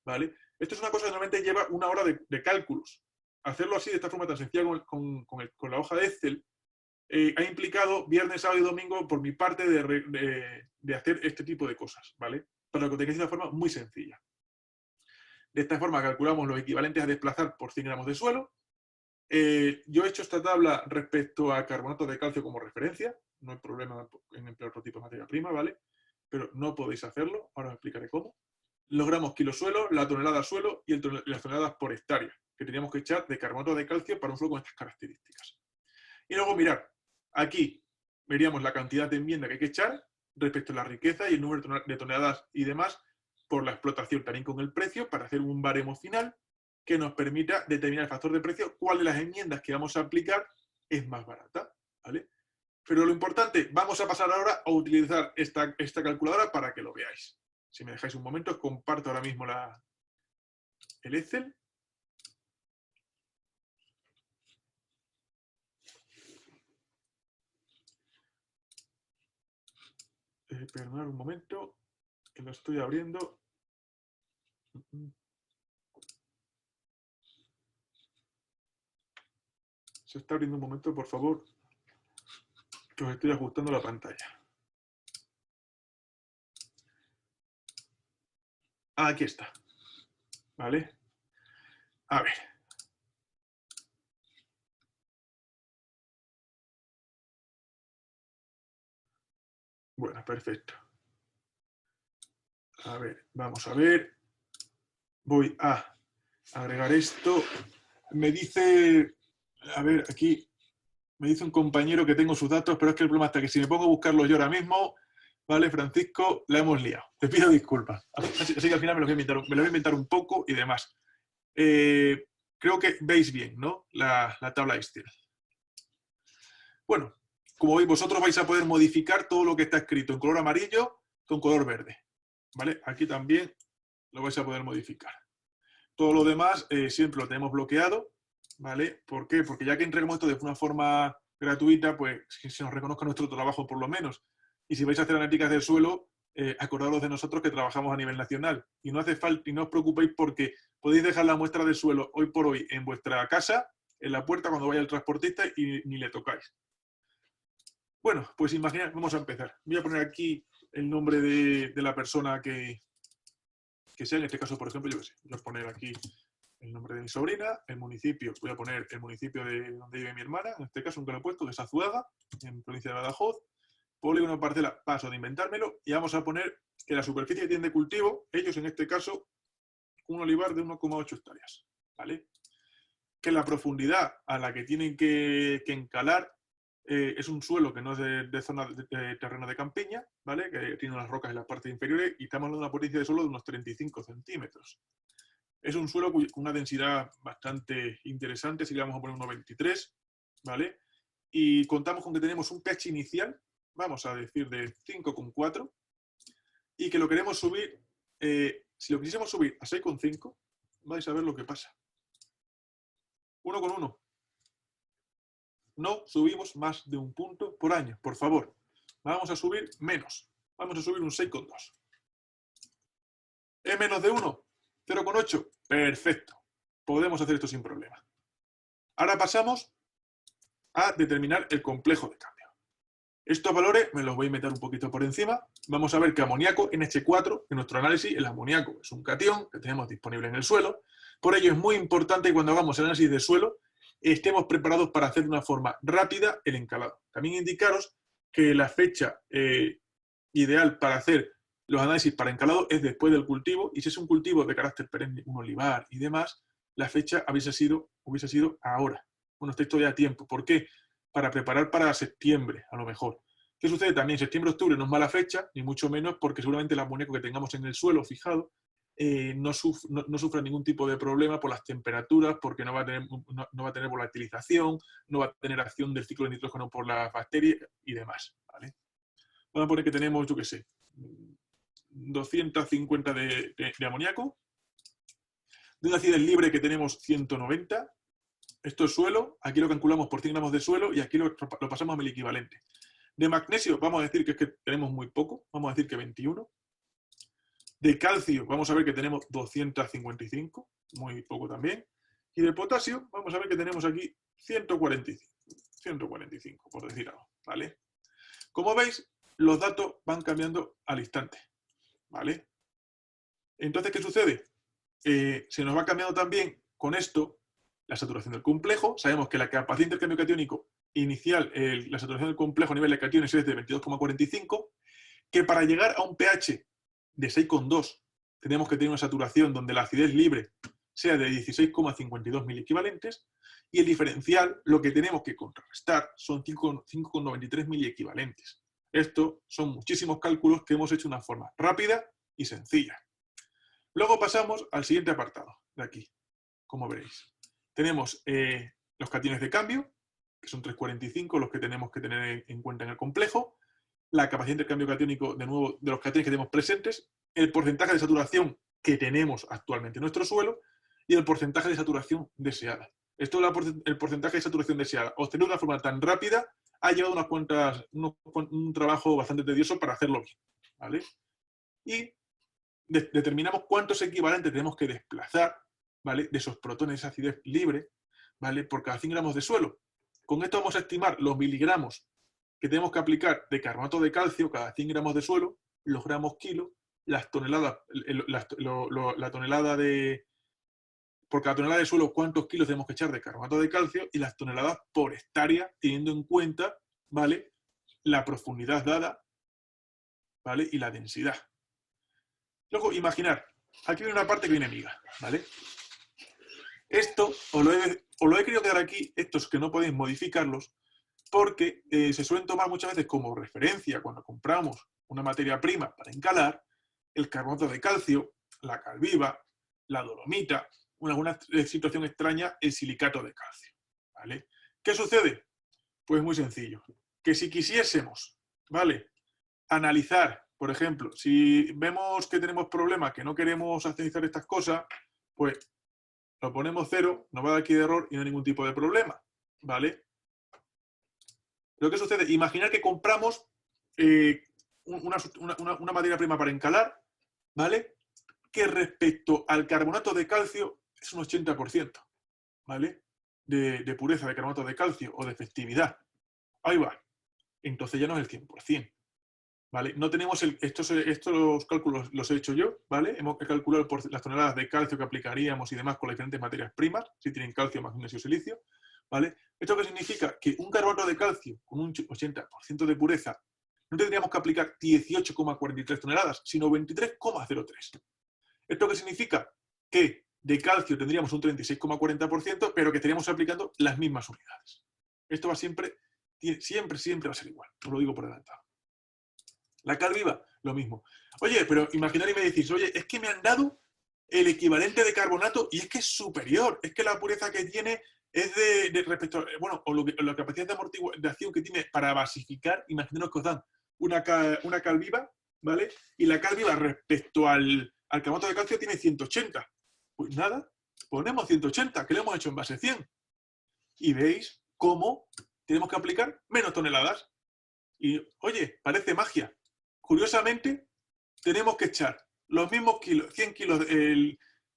¿vale? Esto es una cosa que normalmente lleva una hora de cálculos. Hacerlo así, de esta forma tan sencilla con la hoja de Excel, ha implicado viernes, sábado y domingo por mi parte de hacer este tipo de cosas, ¿vale? Para que lo tengáis de una forma muy sencilla. De esta forma calculamos los equivalentes a desplazar por 100 gramos de suelo. Yo he hecho esta tabla respecto a carbonato de calcio como referencia. No hay problema en emplear otro tipo de materia prima, ¿vale? Pero no podéis hacerlo. Ahora os explicaré cómo. Los gramos kilo suelo, la tonelada suelo y las toneladas por hectárea que teníamos que echar de carbonato de calcio para un suelo con estas características. Y luego mirad, aquí veríamos la cantidad de enmienda que hay que echar respecto a la riqueza y el número de toneladas y demás por la explotación, también con el precio, para hacer un baremo final que nos permita determinar el factor de precio, cuál de las enmiendas que vamos a aplicar es más barata, ¿vale? Pero lo importante, vamos a pasar ahora a utilizar esta calculadora para que lo veáis. Si me dejáis un momento, os comparto ahora mismo el Excel. Perdonad un momento, que lo estoy abriendo. Se está abriendo un momento, por favor, que os estoy ajustando la pantalla. Aquí está. ¿Vale? A ver. Bueno, perfecto. A ver, vamos a ver. Voy a agregar esto. Me dice, a ver, aquí, me dice un compañero que tengo sus datos, pero es que el problema está que si me pongo a buscarlos yo ahora mismo, ¿vale, Francisco? La hemos liado. Te pido disculpas. Así que al final me lo voy a inventar un poco y demás. Creo que veis bien, ¿no? La tabla Excel. Bueno, como veis, vosotros vais a poder modificar todo lo que está escrito en color amarillo con color verde. ¿Vale? Aquí también lo vais a poder modificar. Todo lo demás siempre lo tenemos bloqueado, ¿vale? ¿Por qué? Porque ya que entregamos esto de una forma gratuita, pues que se nos reconozca nuestro trabajo por lo menos. Y si vais a hacer analíticas del suelo, acordaros de nosotros que trabajamos a nivel nacional. Y no hace falta, y no os preocupéis porque podéis dejar la muestra de suelo hoy por hoy en vuestra casa, en la puerta cuando vaya el transportista y ni le tocáis. Bueno, pues imaginad, vamos a empezar. Voy a poner aquí el nombre de la persona que sea, en este caso, por ejemplo, yo qué sé, voy a poner aquí el nombre de mi sobrina, el municipio, voy a poner el municipio de donde vive mi hermana, en este caso nunca lo he puesto, de Sazuaga, en provincia de Badajoz, polígono parcela, paso de inventármelo, y vamos a poner que la superficie que tienen de cultivo, ellos en este caso, un olivar de 1,8 hectáreas, ¿vale? Que la profundidad a la que tienen que encalar es un suelo que no es de zona de terreno de campiña, ¿vale? Que tiene unas rocas en las partes inferiores y estamos hablando de una potencia de suelo de unos 35 centímetros. Es un suelo con una densidad bastante interesante, así que vamos a poner 1,23, ¿vale? Y contamos con que tenemos un pH inicial, vamos a decir de 5,4, y que lo queremos subir, si lo quisiéramos subir a 6,5, vais a ver lo que pasa. 1,1. No subimos más de un punto por año, por favor. Vamos a subir menos. Vamos a subir un 6,2. ¿Es menos de 1? 0,8. Perfecto. Podemos hacer esto sin problema. Ahora pasamos a determinar el complejo de cambio. Estos valores me los voy a inventar un poquito por encima. Vamos a ver que amoníaco NH4, en nuestro análisis, el amoníaco es un catión que tenemos disponible en el suelo. Por ello es muy importante que cuando hagamos el análisis de suelo estemos preparados para hacer de una forma rápida el encalado. También indicaros que la fecha ideal para hacer los análisis para encalado es después del cultivo, y si es un cultivo de carácter perenne, un olivar y demás, la fecha hubiese sido ahora. Bueno, estáis todavía a tiempo. ¿Por qué? Para preparar para septiembre, a lo mejor. ¿Qué sucede también? Septiembre-octubre no es mala fecha, ni mucho menos, porque seguramente el amoníaco que tengamos en el suelo fijado no sufra ningún tipo de problema por las temperaturas, porque no va a tener volatilización, no va a tener acción del ciclo de nitrógeno por las bacterias y demás, ¿vale? Vamos a poner que tenemos, yo qué sé, 250 de amoníaco, de una acidez libre que tenemos 190, esto es suelo, aquí lo calculamos por 100 gramos de suelo y aquí lo pasamos a mil equivalente. De magnesio vamos a decir que tenemos muy poco, vamos a decir que 21. De calcio vamos a ver que tenemos 255, muy poco también. Y de potasio vamos a ver que tenemos aquí 145, por decir algo, ¿vale? Como veis, los datos van cambiando al instante, ¿vale? Entonces, ¿qué sucede? Se nos va cambiando también con esto la saturación del complejo. Sabemos que la capacidad de intercambio catiónico inicial, la saturación del complejo a nivel de cationes es de 22,45, que para llegar a un pH de 6,2 tenemos que tener una saturación donde la acidez libre sea de 16,52 miliequivalentes, y el diferencial, lo que tenemos que contrarrestar, son 5,93 miliequivalentes. Estos son muchísimos cálculos que hemos hecho de una forma rápida y sencilla. Luego pasamos al siguiente apartado, de aquí, como veréis. Tenemos los cationes de cambio, que son 3,45 los que tenemos que tener en cuenta en el complejo, la capacidad de intercambio catiónico, de nuevo, de los cationes que tenemos presentes, el porcentaje de saturación que tenemos actualmente en nuestro suelo y el porcentaje de saturación deseada. Esto es el porcentaje de saturación deseada. Obtener de una forma tan rápida ha llevado un trabajo bastante tedioso para hacerlo bien, ¿vale? Y determinamos cuántos equivalentes tenemos que desplazar, ¿vale? De esos protones de acidez libre, ¿vale? Por cada 100 gramos de suelo. Con esto vamos a estimar los miligramos que tenemos que aplicar de carbonato de calcio cada 100 gramos de suelo, los gramos kilo, las toneladas, la tonelada de... Por cada tonelada de suelo, cuántos kilos tenemos que echar de carbonato de calcio, y las toneladas por hectárea, teniendo en cuenta, ¿vale? La profundidad dada, ¿vale? Y la densidad. Luego, imaginar, aquí viene una parte que viene amiga, ¿vale? Esto, os lo he querido quedar aquí, estos que no podéis modificarlos, porque se suelen tomar muchas veces como referencia cuando compramos una materia prima para encalar, el carbonato de calcio, la calviva, la dolomita, en alguna situación extraña, el silicato de calcio, ¿vale? ¿Qué sucede? Pues muy sencillo, que si quisiésemos, ¿vale?, analizar, por ejemplo, si vemos que tenemos problemas, que no queremos analizar estas cosas, pues lo ponemos 0, nos va a dar aquí de error y no hay ningún tipo de problema, ¿vale? Lo que sucede, imaginar que compramos una materia prima para encalar, ¿vale? Que respecto al carbonato de calcio es un 80%, ¿vale? De pureza de carbonato de calcio o de efectividad. Ahí va. Entonces ya no es el 100%. ¿Vale? No tenemos estos cálculos los he hecho yo, ¿vale? Hemos calculado por las toneladas de calcio que aplicaríamos y demás con las diferentes materias primas, si tienen calcio, magnesio, silicio, ¿vale? ¿Esto qué significa? Que un carbonato de calcio con un 80% de pureza no tendríamos que aplicar 18,43 toneladas, sino 23,03. ¿Esto qué significa? Que de calcio tendríamos un 36,40%, pero que estaríamos aplicando las mismas unidades. Esto va siempre va a ser igual, os lo digo por adelantado. La cal viva, lo mismo. Oye, pero imaginar y me decís, oye, es que me han dado el equivalente de carbonato y es que es superior, es que la pureza que tiene es de respecto, bueno, o la capacidad de amortiguación que tiene para basificar, imaginaros que os dan una cal viva, ¿vale? Y la cal viva respecto al carbonato de calcio tiene 180. Pues nada, ponemos 180, que lo hemos hecho en base 100. Y veis cómo tenemos que aplicar menos toneladas. Y, oye, parece magia. Curiosamente, tenemos que echar los mismos kilos, 100 kilos,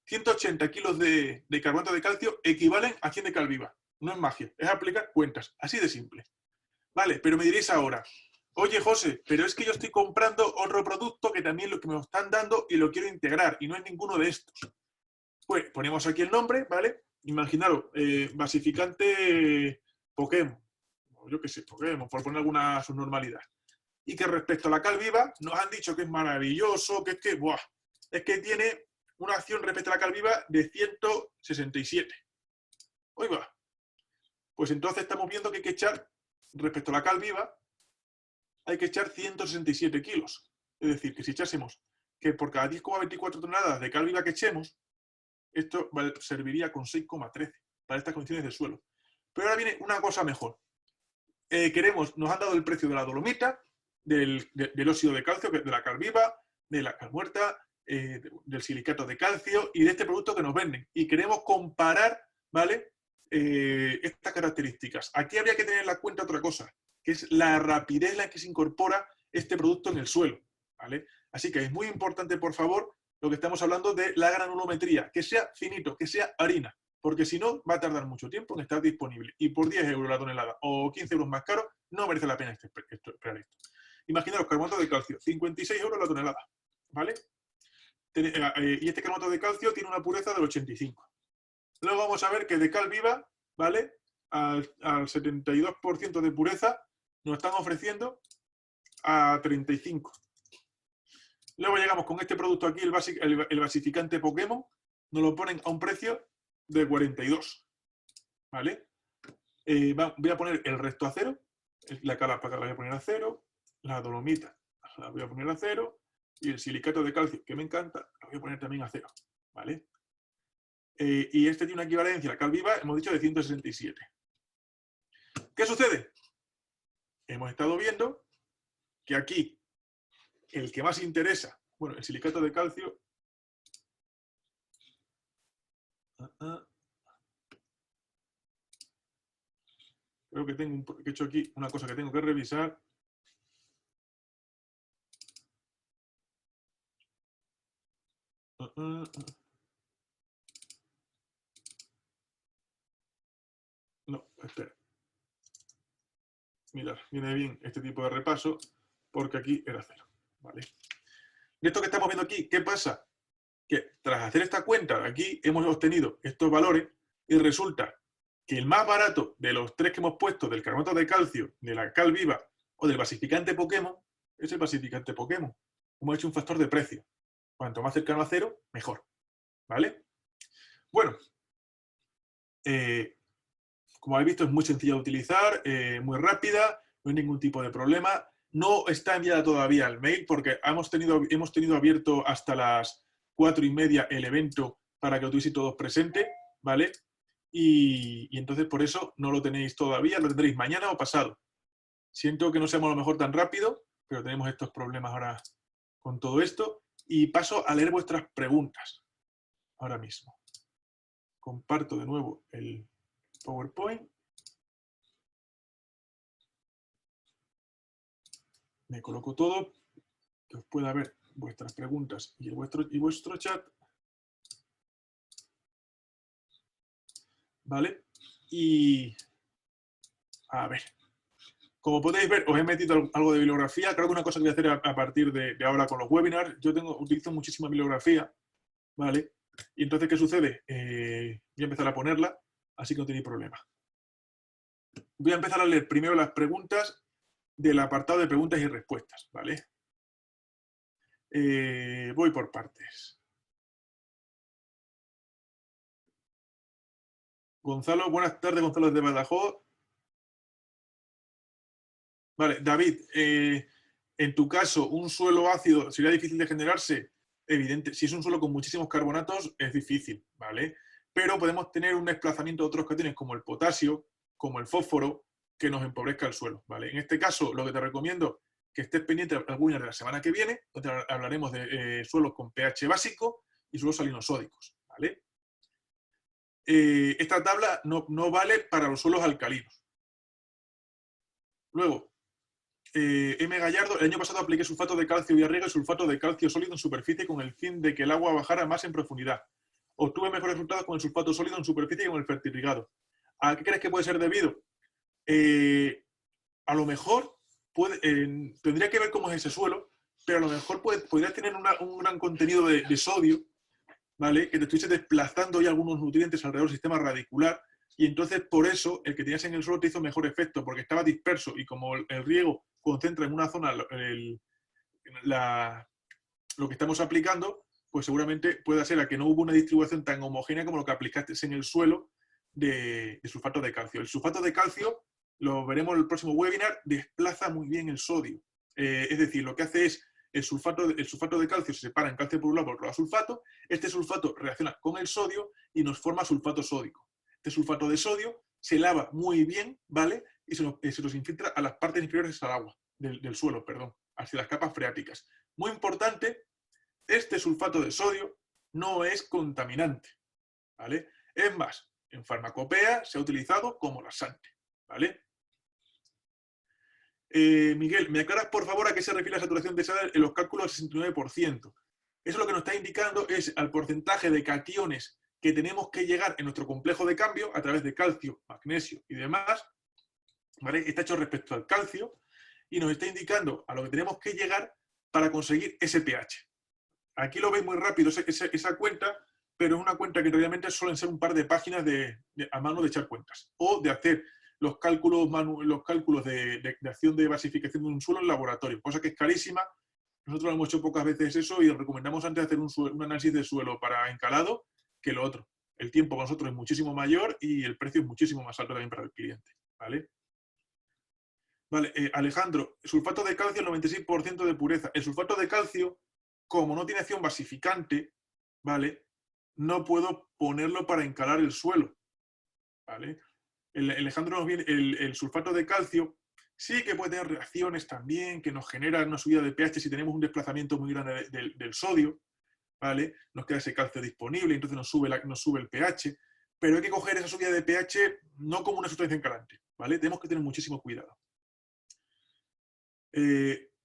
180 kilos de carbonato de calcio equivalen a 100 de cal viva. No es magia, es aplicar cuentas, así de simple. Vale, pero me diréis ahora, oye José, pero es que yo estoy comprando otro producto que también lo que me están dando y lo quiero integrar y no es ninguno de estos. Pues ponemos aquí el nombre, ¿vale? Imaginaros, basificante Pokémon, o yo qué sé, Pokémon, por poner alguna subnormalidad. Y que respecto a la cal viva nos han dicho que es maravilloso, que es que, ¡buah! Es que tiene una acción respecto a la cal viva de 167. Oiga, pues entonces estamos viendo que hay que echar, respecto a la cal viva, hay que echar 167 kilos. Es decir, que si echásemos que por cada 10,24 toneladas de cal viva que echemos, esto serviría con 6,13 para estas condiciones del suelo. Pero ahora viene una cosa mejor. Nos han dado el precio de la dolomita, del óxido de calcio, de la cal viva, de la cal muerta, del silicato de calcio y de este producto que nos venden. Y queremos comparar, ¿vale? Estas características. Aquí habría que tener en la cuenta otra cosa, que es la rapidez en la que se incorpora este producto en el suelo, ¿vale? Así que es muy importante, por favor, lo que estamos hablando de la granulometría, que sea finito, que sea harina, porque si no va a tardar mucho tiempo en estar disponible. Y por 10 euros la tonelada o 15 euros más caro, no merece la pena esperar esto. Imaginaros, carbonato de calcio, 56 euros la tonelada, ¿vale? Y este carbonato de calcio tiene una pureza del 85. Luego vamos a ver que de cal viva, ¿vale? Al 72% de pureza nos están ofreciendo a 35. Luego llegamos con este producto aquí, el basificante Pokémon, nos lo ponen a un precio de 42. ¿Vale? Voy a poner el resto a 0. La cal la voy a poner a 0. La dolomita la voy a poner a 0. Y el silicato de calcio, que me encanta, lo voy a poner también a 0. ¿Vale? Y este tiene una equivalencia, la cal viva, hemos dicho, de 167. ¿Qué sucede? Hemos estado viendo que aquí el que más interesa, bueno, el silicato de calcio, creo que he hecho aquí una cosa que tengo que revisar. No, espera. Mirad, viene bien este tipo de repaso porque aquí era 0. ¿Vale? Y esto que estamos viendo aquí, ¿qué pasa? Que tras hacer esta cuenta, aquí hemos obtenido estos valores y resulta que el más barato de los tres que hemos puesto, del carbonato de calcio, de la cal viva o del basificante Pokémon, es el basificante Pokémon. Hemos hecho un factor de precio. Cuanto más cercano a 0, mejor. ¿Vale? Bueno, como habéis visto, es muy sencilla de utilizar, muy rápida, no hay ningún tipo de problema. No está enviada todavía al mail porque hemos tenido abierto hasta las 4:30 el evento para que lo tuviese todos presentes, ¿vale? Y entonces por eso no lo tenéis todavía, lo tendréis mañana o pasado. Siento que no seamos a lo mejor tan rápido, pero tenemos estos problemas ahora con todo esto. Y paso a leer vuestras preguntas ahora mismo. Comparto de nuevo el PowerPoint. Me coloco todo que os pueda ver vuestras preguntas y vuestro chat. ¿Vale? Y a ver, como podéis ver, os he metido algo de bibliografía. Creo que una cosa que voy a hacer a partir de ahora con los webinars, yo utilizo muchísima bibliografía, ¿vale? Y entonces, ¿qué sucede? Voy a empezar a ponerla, así que no tenéis problema. Voy a empezar a leer primero las preguntas del apartado de preguntas y respuestas, ¿vale? Voy por partes. Gonzalo, buenas tardes, Gonzalo desde Badajoz. Vale, David, en tu caso, un suelo ácido sería difícil de generarse. Evidente, si es un suelo con muchísimos carbonatos, es difícil, ¿vale? Pero podemos tener un desplazamiento de otros cationes como el potasio, como el fósforo, que nos empobrezca el suelo, ¿vale? En este caso, lo que te recomiendo que estés pendiente del webinar de la semana que viene, donde hablaremos de suelos con pH básico y suelos salinosódicos, ¿vale? Esta tabla no vale para los suelos alcalinos. Luego, M. Gallardo, el año pasado apliqué sulfato de calcio vía riego y sulfato de calcio sólido en superficie con el fin de que el agua bajara más en profundidad. Obtuve mejores resultados con el sulfato sólido en superficie que con el fertirrigado. ¿A qué crees que puede ser debido? A lo mejor tendría que ver cómo es ese suelo, pero a lo mejor podrías tener un gran contenido de sodio, ¿vale? Que te estuviese desplazando ya algunos nutrientes alrededor del sistema radicular, y entonces por eso el que tenías en el suelo te hizo mejor efecto, porque estaba disperso y como el riego concentra en una zona lo que estamos aplicando, pues seguramente pueda ser a que no hubo una distribución tan homogénea como lo que aplicaste en el suelo de sulfato de calcio. El sulfato de calcio, lo veremos en el próximo webinar, desplaza muy bien el sodio. Es decir, lo que hace es el sulfato de calcio se separa en calcio por un lado, por otro lado sulfato. Este sulfato reacciona con el sodio y nos forma sulfato sódico. Este sulfato de sodio se lava muy bien, ¿vale? Y se nos infiltra a las partes inferiores del agua, del suelo, perdón, hacia las capas freáticas. Muy importante, este sulfato de sodio no es contaminante, ¿vale? Es más, en farmacopea se ha utilizado como laxante, ¿vale? Miguel, ¿me aclaras por favor a qué se refiere la saturación de sal en los cálculos del 69%? Eso lo que nos está indicando es al porcentaje de cationes que tenemos que llegar en nuestro complejo de cambio a través de calcio, magnesio y demás, ¿vale? Está hecho respecto al calcio y nos está indicando a lo que tenemos que llegar para conseguir ese pH. Aquí lo veis muy rápido esa cuenta, pero es una cuenta que realmente suelen ser un par de páginas a mano de echar cuentas o de hacer los cálculos de acción de basificación de un suelo en laboratorio, cosa que es carísima. Nosotros lo hemos hecho pocas veces eso y recomendamos antes hacer un análisis de suelo para encalado que lo otro. El tiempo para nosotros es muchísimo mayor y el precio es muchísimo más alto también para el cliente, ¿vale? Vale, Alejandro, sulfato de calcio 96% de pureza. El sulfato de calcio, como no tiene acción basificante, ¿vale? No puedo ponerlo para encalar el suelo, ¿vale? Alejandro nos viene, el sulfato de calcio sí que puede tener reacciones también que nos generan una subida de pH si tenemos un desplazamiento muy grande del sodio, ¿vale? Nos queda ese calcio disponible, entonces nos sube el pH, pero hay que coger esa subida de pH no como una sustancia encalante, ¿vale? Tenemos que tener muchísimo cuidado.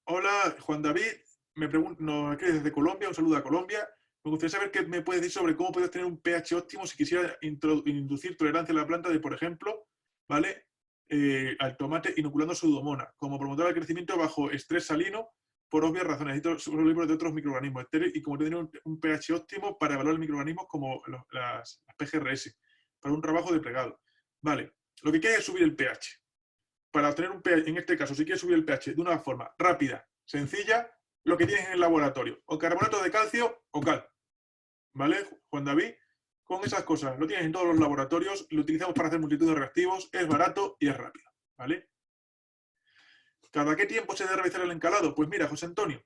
Hola, Juan David, nos escribe desde Colombia, un saludo a Colombia. Me gustaría saber qué me puedes decir sobre cómo puedes tener un pH óptimo si quisiera inducir tolerancia a la planta de, por ejemplo, ¿vale? Al tomate inoculando Pseudomonas, como promotor del crecimiento bajo estrés salino, por obvias razones. Necesito los libros de otros microorganismos y como tener un pH óptimo para evaluar microorganismos como las PGRS, para un trabajo de plegado. Vale, lo que quieres es subir el pH. Para obtener un pH, en este caso, si quieres subir el pH de una forma rápida, sencilla, lo que tienes en el laboratorio, o carbonato de calcio o cal. ¿Vale, Juan David? Con esas cosas, lo tienes en todos los laboratorios, lo utilizamos para hacer multitud de reactivos, es barato y es rápido, ¿vale? ¿Cada qué tiempo se debe realizar el encalado? Pues mira, José Antonio,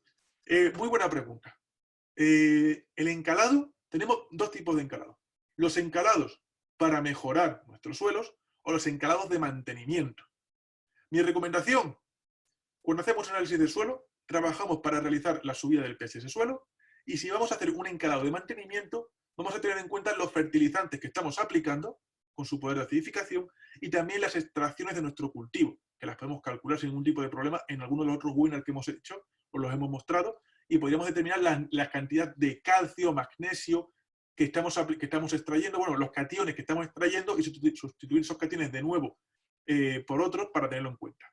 muy buena pregunta. El encalado, tenemos dos tipos de encalado. Los encalados para mejorar nuestros suelos o los encalados de mantenimiento. Mi recomendación, cuando hacemos análisis de suelo, trabajamos para realizar la subida del pH de ese suelo y si vamos a hacer un encalado de mantenimiento, vamos a tener en cuenta los fertilizantes que estamos aplicando con su poder de acidificación y también las extracciones de nuestro cultivo, que las podemos calcular sin ningún tipo de problema en alguno de los otros webinars que hemos hecho, os los hemos mostrado, y podríamos determinar la cantidad de calcio, magnesio que estamos extrayendo, bueno, los cationes que estamos extrayendo y sustituir esos cationes de nuevo por otros para tenerlo en cuenta.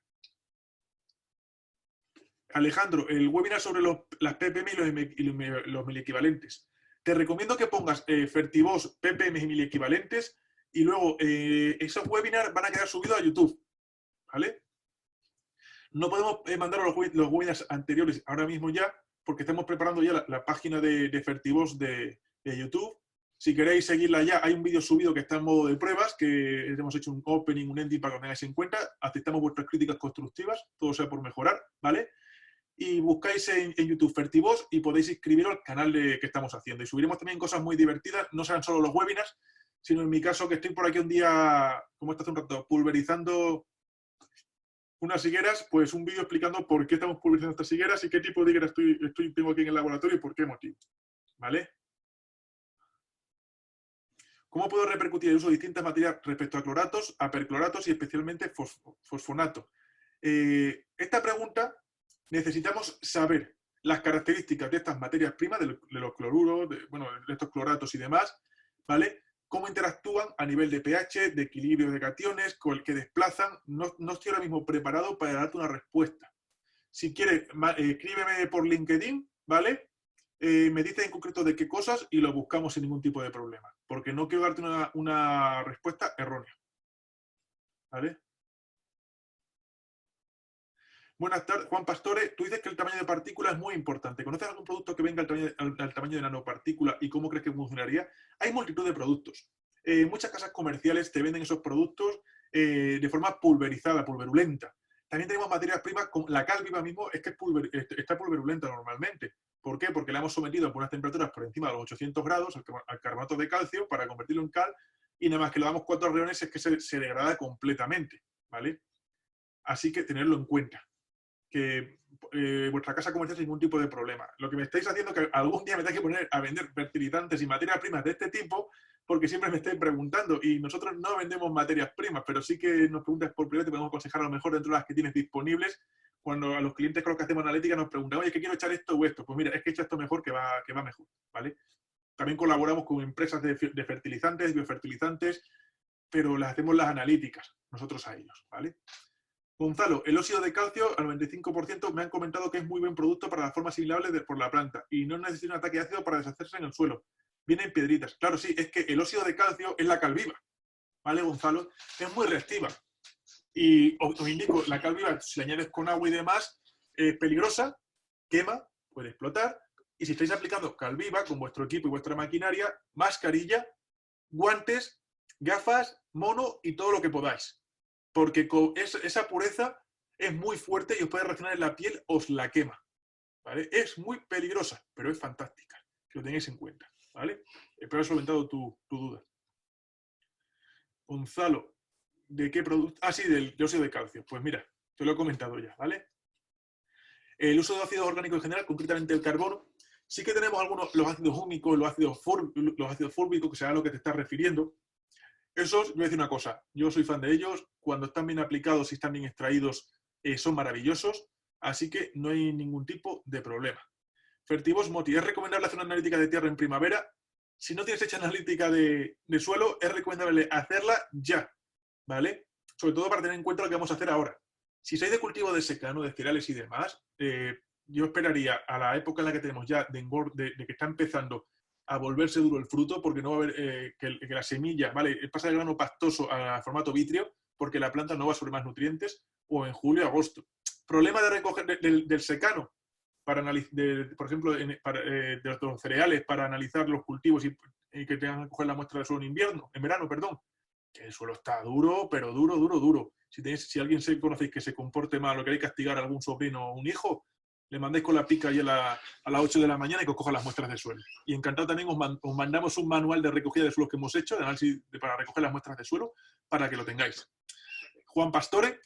Alejandro, el webinar sobre las ppm y los miliequivalentes. Te recomiendo que pongas Fertivos, ppm y miliequivalentes y luego esos webinars van a quedar subidos a YouTube, ¿vale? No podemos mandar los webinars anteriores ahora mismo ya, porque estamos preparando ya la página de Fertivos de YouTube. Si queréis seguirla ya, hay un vídeo subido que está en modo de pruebas, que hemos hecho un opening, un ending para que lo tengáis en cuenta. Aceptamos vuestras críticas constructivas, todo sea por mejorar, ¿vale? Y buscáis en YouTube Fertivos y podéis inscribiros al canal que estamos haciendo. Y subiremos también cosas muy divertidas, no serán solo los webinars, sino en mi caso que estoy por aquí un día, como está hace un rato, pulverizando unas higueras, pues un vídeo explicando por qué estamos pulverizando estas higueras y qué tipo de higueras tengo aquí en el laboratorio y por qué motivo, ¿vale? ¿Cómo puedo repercutir el uso de distintas materias respecto a cloratos, a percloratos y especialmente fosfonato? Esta pregunta necesitamos saber las características de estas materias primas, de los cloruros, de estos cloratos y demás, ¿vale? Cómo interactúan a nivel de pH, de equilibrio de cationes, con el que desplazan. No estoy ahora mismo preparado para darte una respuesta. Si quieres, escríbeme por LinkedIn, ¿vale? Me dices en concreto de qué cosas y lo buscamos sin ningún tipo de problema, porque no quiero darte una respuesta errónea, ¿vale? Buenas tardes, Juan Pastore. Tú dices que el tamaño de partícula es muy importante. ¿Conoces algún producto que venga al tamaño de nanopartícula y cómo crees que funcionaría? Hay multitud de productos. Muchas casas comerciales te venden esos productos de forma pulverizada, pulverulenta. También tenemos materias primas, como la cal viva mismo, es que está pulverulenta normalmente. ¿Por qué? Porque la hemos sometido por unas temperaturas por encima de los 800 grados al carbonato de calcio para convertirlo en cal y nada más que le damos 4 reones es que se degrada completamente, ¿vale? Así que tenerlo en cuenta. Que vuestra casa comercial sin ningún tipo de problema. Lo que me estáis haciendo es que algún día me tengáis que poner a vender fertilizantes y materias primas de este tipo, porque siempre me estáis preguntando, y nosotros no vendemos materias primas, pero sí que nos preguntas por privado y te podemos aconsejar a lo mejor dentro de las que tienes disponibles, cuando a los clientes con los que hacemos analítica nos preguntan, oye, ¿qué quiero echar esto o esto? Pues mira, es que he hecho esto mejor que va mejor, ¿vale? También colaboramos con empresas de fertilizantes, biofertilizantes, pero les hacemos las analíticas, nosotros a ellos, ¿vale? Gonzalo, el óxido de calcio al 95% me han comentado que es muy buen producto para la forma asimilable por la planta y no necesita un ataque ácido para deshacerse en el suelo. Vienen piedritas. Claro, sí, es que el óxido de calcio es la cal viva, ¿vale, Gonzalo? Es muy reactiva. Y os indico, la cal viva, si la añades con agua y demás, es peligrosa, quema, puede explotar. Y si estáis aplicando cal viva con vuestro equipo y vuestra maquinaria, mascarilla, guantes, gafas, mono y todo lo que podáis. Porque esa pureza es muy fuerte y os puede reaccionar en la piel, os la quema, ¿vale? Es muy peligrosa, pero es fantástica, que lo tengáis en cuenta, ¿vale? Espero haber solventado tu duda. Gonzalo, ¿de qué producto? Ah, sí, del óxido de calcio. Pues mira, te lo he comentado ya, ¿vale? El uso de ácidos orgánicos en general, concretamente el carbono, sí que tenemos algunos, los ácidos húmicos, los ácidos fúrbicos, que será a lo que te estás refiriendo. Esos, voy a decir una cosa, yo soy fan de ellos, cuando están bien aplicados y están bien extraídos son maravillosos, así que no hay ningún tipo de problema. Fertivos Moti, ¿es recomendable hacer una analítica de tierra en primavera? Si no tienes hecha analítica de suelo, es recomendable hacerla ya, ¿vale? Sobre todo para tener en cuenta lo que vamos a hacer ahora. Si sois de cultivo de secano, de cereales y demás, yo esperaría a la época en la que tenemos ya de que está empezando a volverse duro el fruto, porque no va a haber que la semilla, ¿vale? Pasa del grano pastoso a formato vítreo, porque la planta no va sobre más nutrientes, o en julio, agosto. Problema de recoger del secano, para por ejemplo, de los cereales, para analizar los cultivos y que tengan que coger la muestra de suelo en verano, perdón. Que el suelo está duro, pero duro, duro, duro. Si alguien conocéis que se comporte mal o queréis castigar a algún sobrino o un hijo, le mandéis con la pica ahí a las 8 de la mañana y que os coja las muestras de suelo. Y encantado también os mandamos un manual de recogida de suelos que hemos hecho, de análisis para recoger las muestras de suelo, para que lo tengáis. Juan Pastore,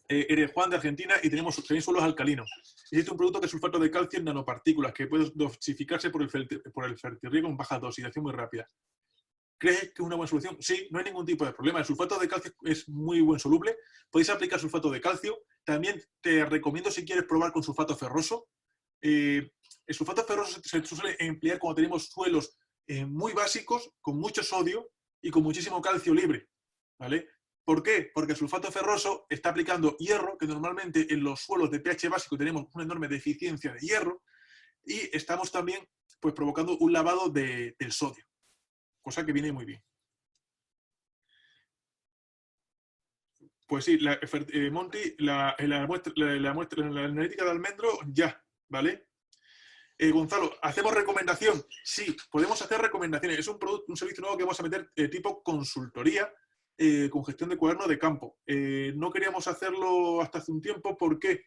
eres Juan de Argentina y tenéis suelos alcalinos. Existe un producto que es sulfato de calcio en nanopartículas, que puede dosificarse por el fertirriego en baja dosis, de acción muy rápida. ¿Crees que es una buena solución? Sí, no hay ningún tipo de problema. El sulfato de calcio es muy buen soluble. Podéis aplicar sulfato de calcio. También te recomiendo, si quieres probar con sulfato ferroso, El sulfato ferroso se suele emplear cuando tenemos suelos muy básicos, con mucho sodio y con muchísimo calcio libre, ¿vale? ¿Por qué? Porque el sulfato ferroso está aplicando hierro, que normalmente en los suelos de pH básico tenemos una enorme deficiencia de hierro, y estamos también pues, provocando un lavado del sodio, cosa que viene muy bien. Pues sí, Monty, la analítica de almendro, ya, ¿vale? Gonzalo, ¿hacemos recomendación? Sí, podemos hacer recomendaciones. Es un servicio nuevo que vamos a meter tipo consultoría con gestión de cuaderno de campo. No queríamos hacerlo hasta hace un tiempo. ¿Por qué?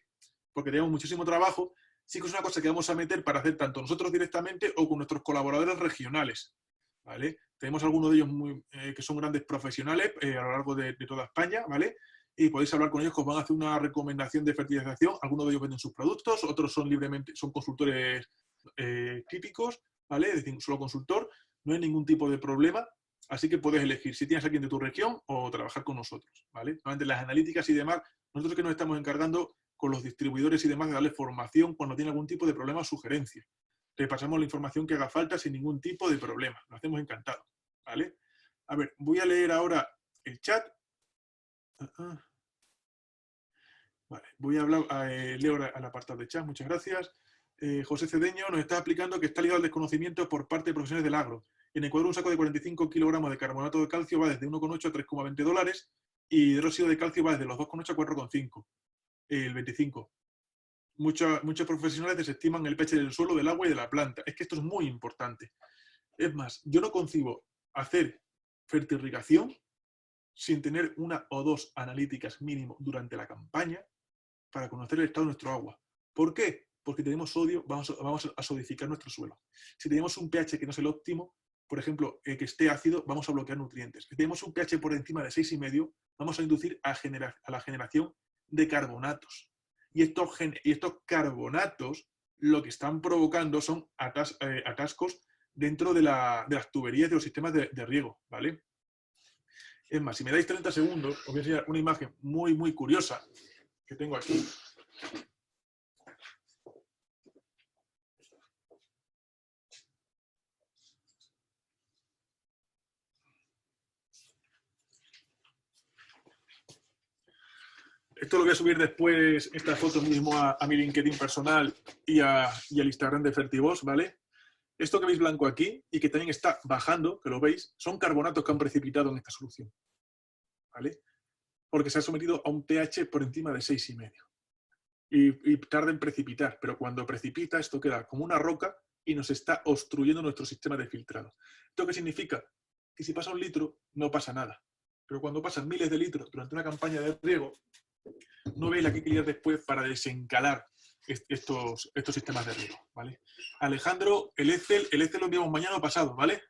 Porque teníamos muchísimo trabajo. Sí que es una cosa que vamos a meter para hacer tanto nosotros directamente o con nuestros colaboradores regionales, ¿vale? Tenemos algunos de ellos que son grandes profesionales a lo largo de toda España, ¿vale? Y podéis hablar con ellos que os van a hacer una recomendación de fertilización. Algunos de ellos venden sus productos, otros son son consultores típicos, ¿vale? Es decir, solo consultor, no hay ningún tipo de problema, así que puedes elegir si tienes a alguien de tu región o trabajar con nosotros, ¿vale? Normalmente las analíticas y demás, nosotros que nos estamos encargando con los distribuidores y demás de darle formación cuando tiene algún tipo de problema o sugerencia. Le pasamos la información que haga falta sin ningún tipo de problema, lo hacemos encantado, ¿vale? A ver, voy a leer ahora el chat. Vale, voy a hablar, leo al apartado de chat, muchas gracias. José Cedeño nos está explicando que está ligado al desconocimiento por parte de profesionales del agro. En Ecuador un saco de 45 kilogramos de carbonato de calcio va desde 1,8 a 3,20 dólares y hidróxido de calcio va desde los 2,8 a 4,5, el 25. Muchos profesionales desestiman el pH del suelo, del agua y de la planta. Es que esto es muy importante. Es más, yo no concibo hacer fertirrigación sin tener una o dos analíticas mínimo durante la campaña para conocer el estado de nuestro agua. ¿Por qué? Porque tenemos sodio, vamos a solidificar nuestro suelo. Si tenemos un pH que no es el óptimo, por ejemplo, que esté ácido, vamos a bloquear nutrientes. Si tenemos un pH por encima de 6,5, vamos a inducir a la generación de carbonatos. Y estos carbonatos lo que están provocando son atascos dentro de las tuberías de los sistemas de riego, ¿vale? Es más, si me dais 30 segundos, os voy a enseñar una imagen muy, muy curiosa que tengo aquí. Esto lo voy a subir después, esta foto mismo, a mi LinkedIn personal y al Instagram de Fertibox, ¿vale? Esto que veis blanco aquí y que también está bajando, que lo veis, son carbonatos que han precipitado en esta solución, ¿vale? Porque se ha sometido a un pH por encima de 6,5. Y tarda en precipitar, pero cuando precipita esto queda como una roca y nos está obstruyendo nuestro sistema de filtrado. ¿Esto qué significa? Que si pasa 1 litro no pasa nada, pero cuando pasan miles de litros durante una campaña de riego, no veis la que hay que liar después para desencalar estos sistemas de riego, ¿vale? Alejandro, el Excel lo enviamos mañana o pasado, ¿vale?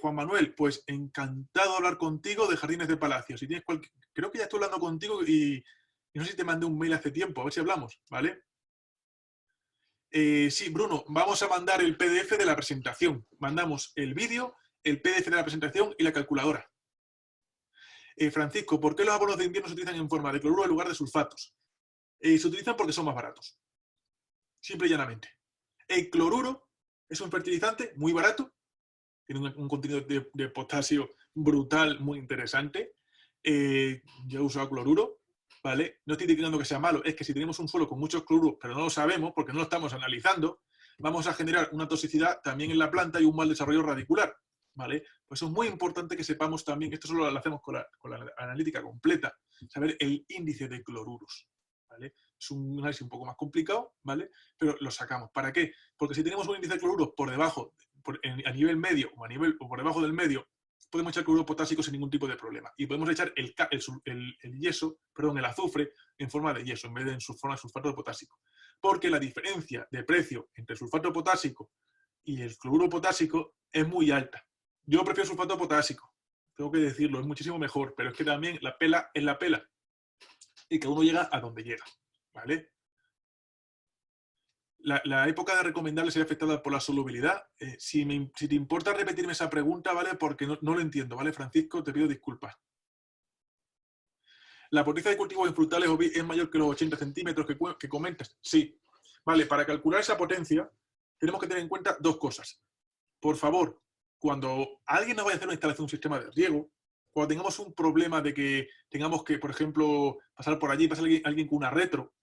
Juan Manuel, pues encantado de hablar contigo de Jardines de Palacio. Si tienes creo que ya estoy hablando contigo y no sé si te mandé un mail hace tiempo, a ver si hablamos, ¿vale? Sí, Bruno, vamos a mandar el PDF de la presentación. Mandamos el vídeo, el PDF de la presentación y la calculadora. Francisco, ¿por qué los abonos de invierno se utilizan en forma de cloruro en lugar de sulfatos? Se utilizan porque son más baratos. Simple y llanamente. El cloruro es un fertilizante muy barato, tiene un contenido de potasio brutal, muy interesante. Yo he usado cloruro, ¿vale? No estoy diciendo que sea malo, es que si tenemos un suelo con muchos cloruros, pero no lo sabemos porque no lo estamos analizando, vamos a generar una toxicidad también en la planta y un mal desarrollo radicular, ¿vale? Pues es muy importante que sepamos también, esto solo lo hacemos con la analítica completa, saber el índice de cloruros, ¿vale? Es un análisis un poco más complicado, ¿vale? Pero lo sacamos. ¿Para qué? Porque si tenemos un índice de cloruros por debajo, a nivel medio o por debajo del medio, podemos echar cloruro potásico sin ningún tipo de problema. Y podemos echar el azufre en forma de yeso, en vez de en su forma de sulfato de potásico. Porque la diferencia de precio entre el sulfato potásico y el cloruro potásico es muy alta. Yo prefiero sulfato potásico, tengo que decirlo, es muchísimo mejor, pero es que también la pela es la pela. Y cada uno llega a donde llega, ¿vale? La época de recomendable sería afectada por la solubilidad. Si te importa repetirme esa pregunta, ¿vale? Porque no lo entiendo, ¿vale, Francisco? Te pido disculpas. ¿La potencia de cultivos en frutales es mayor que los 80 centímetros que comentas? Sí. Vale, para calcular esa potencia tenemos que tener en cuenta dos cosas. Por favor, cuando alguien nos vaya a hacer una instalación de un sistema de riego, cuando tengamos un problema de que tengamos que, por ejemplo, pasar por allí, pasar alguien con una retro,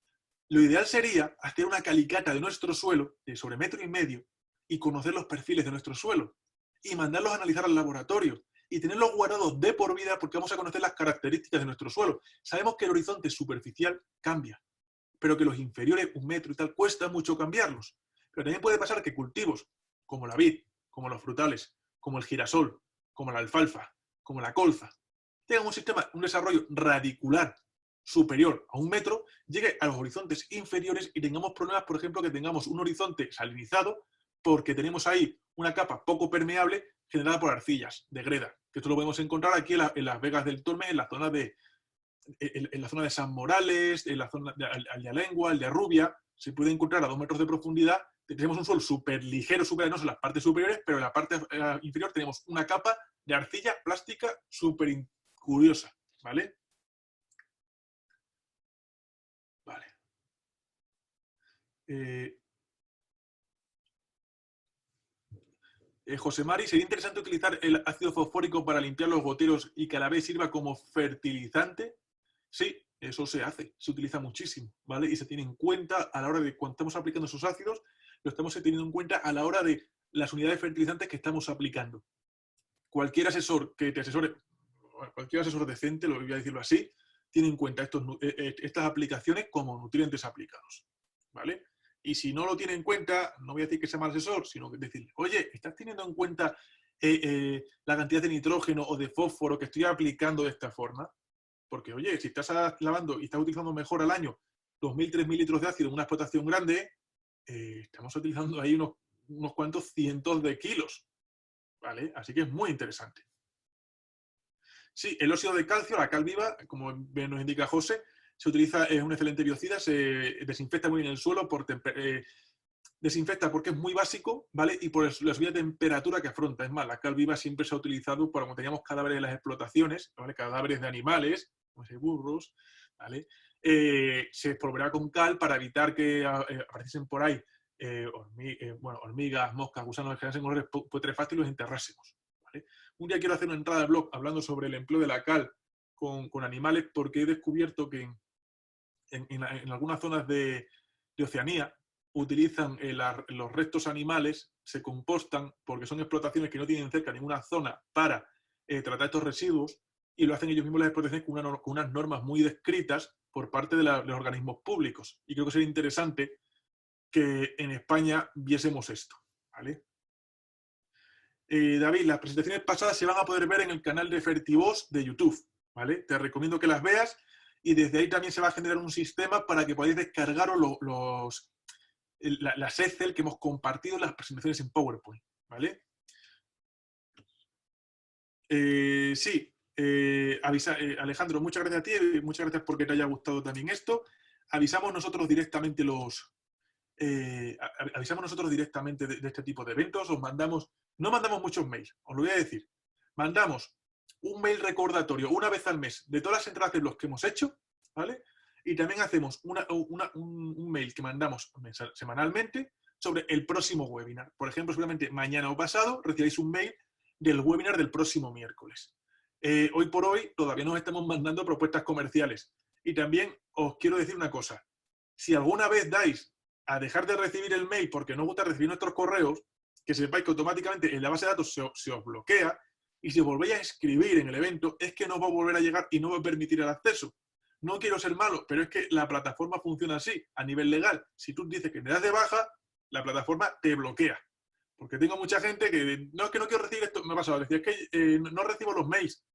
lo ideal sería hacer una calicata de nuestro suelo de sobre 1,5 metros y conocer los perfiles de nuestro suelo y mandarlos a analizar al laboratorio y tenerlos guardados de por vida porque vamos a conocer las características de nuestro suelo. Sabemos que el horizonte superficial cambia, pero que los inferiores, 1 metro y tal, cuesta mucho cambiarlos. Pero también puede pasar que cultivos como la vid, como los frutales, como el girasol, como la alfalfa, como la colza, tengan un sistema, un desarrollo radicular superior a 1 metro, llegue a los horizontes inferiores y tengamos problemas, por ejemplo, que tengamos un horizonte salinizado porque tenemos ahí una capa poco permeable generada por arcillas de greda. Que esto lo podemos encontrar aquí en las Vegas del Tormes, en la zona de San Morales, en la zona de Aldealengua, el de Rubia. Se puede encontrar a 2 metros de profundidad. Tenemos un suelo súper ligero, súper arenoso en las partes superiores, pero en la parte inferior tenemos una capa de arcilla plástica súper curiosa, ¿vale? Vale. José Mari, ¿sería interesante utilizar el ácido fosfórico para limpiar los goteros y que a la vez sirva como fertilizante? Sí, eso se hace, se utiliza muchísimo, ¿vale? Y se tiene en cuenta a la hora de cuando estamos aplicando esos ácidos, lo estamos teniendo en cuenta a la hora de las unidades fertilizantes que estamos aplicando. Cualquier asesor que te asesore, cualquier asesor decente, lo voy a decirlo así, tiene en cuenta estas aplicaciones como nutrientes aplicados, ¿vale? Y si no lo tiene en cuenta, no voy a decir que sea mal asesor, sino que decirle, oye, ¿estás teniendo en cuenta la cantidad de nitrógeno o de fósforo que estoy aplicando de esta forma? Porque, oye, si estás lavando y estás utilizando mejor al año 2.000, 3.000 litros de ácido en una explotación grande, estamos utilizando ahí unos cuantos cientos de kilos, ¿vale? Así que es muy interesante. Sí, el óxido de calcio, la cal viva, como bien nos indica José, se utiliza, es un excelente biocida, se desinfecta muy bien el suelo, desinfecta porque es muy básico, ¿vale? Y por la subida de temperatura que afronta. Es más, la cal viva siempre se ha utilizado para cuando teníamos cadáveres en las explotaciones, ¿vale? Cadáveres de animales, como si burros, ¿vale? Se espolvoreaba con cal para evitar que apareciesen por ahí hormigas, moscas, gusanos que generasen olores putrefactos y los enterrásemos, ¿vale? Un día quiero hacer una entrada al blog hablando sobre el empleo de la cal con animales porque he descubierto que en algunas zonas de Oceanía utilizan los restos animales, se compostan porque son explotaciones que no tienen cerca ninguna zona para tratar estos residuos y lo hacen ellos mismos las explotaciones con unas normas muy descritas por parte de los organismos públicos. Y creo que sería interesante que en España viésemos esto, ¿vale? David, las presentaciones pasadas se van a poder ver en el canal de Fertivoz de YouTube, ¿vale? Te recomiendo que las veas y desde ahí también se va a generar un sistema para que podáis descargaros las Excel que hemos compartido en las presentaciones en PowerPoint, ¿vale? Sí, Alejandro, muchas gracias a ti y muchas gracias porque te haya gustado también esto. Avisamos nosotros directamente avisamos nosotros directamente de este tipo de eventos, no mandamos muchos mails, os lo voy a decir. Mandamos un mail recordatorio una vez al mes de todas las entradas de blogs que hemos hecho, ¿vale? Y también hacemos un mail que mandamos semanalmente sobre el próximo webinar. Por ejemplo, seguramente mañana o pasado recibáis un mail del webinar del próximo miércoles. Hoy por hoy todavía nos estamos mandando propuestas comerciales. Y también os quiero decir una cosa. Si alguna vez dais a dejar de recibir el mail porque no os gusta recibir nuestros correos, que sepáis que automáticamente en la base de datos se os bloquea y si os volvéis a escribir en el evento es que no va a volver a llegar y no va a permitir el acceso. No quiero ser malo, pero es que la plataforma funciona así, a nivel legal. Si tú dices que me das de baja, la plataforma te bloquea. Porque tengo mucha gente que, no, es que no quiero recibir esto, me ha pasado, decía, es que no recibo los mails.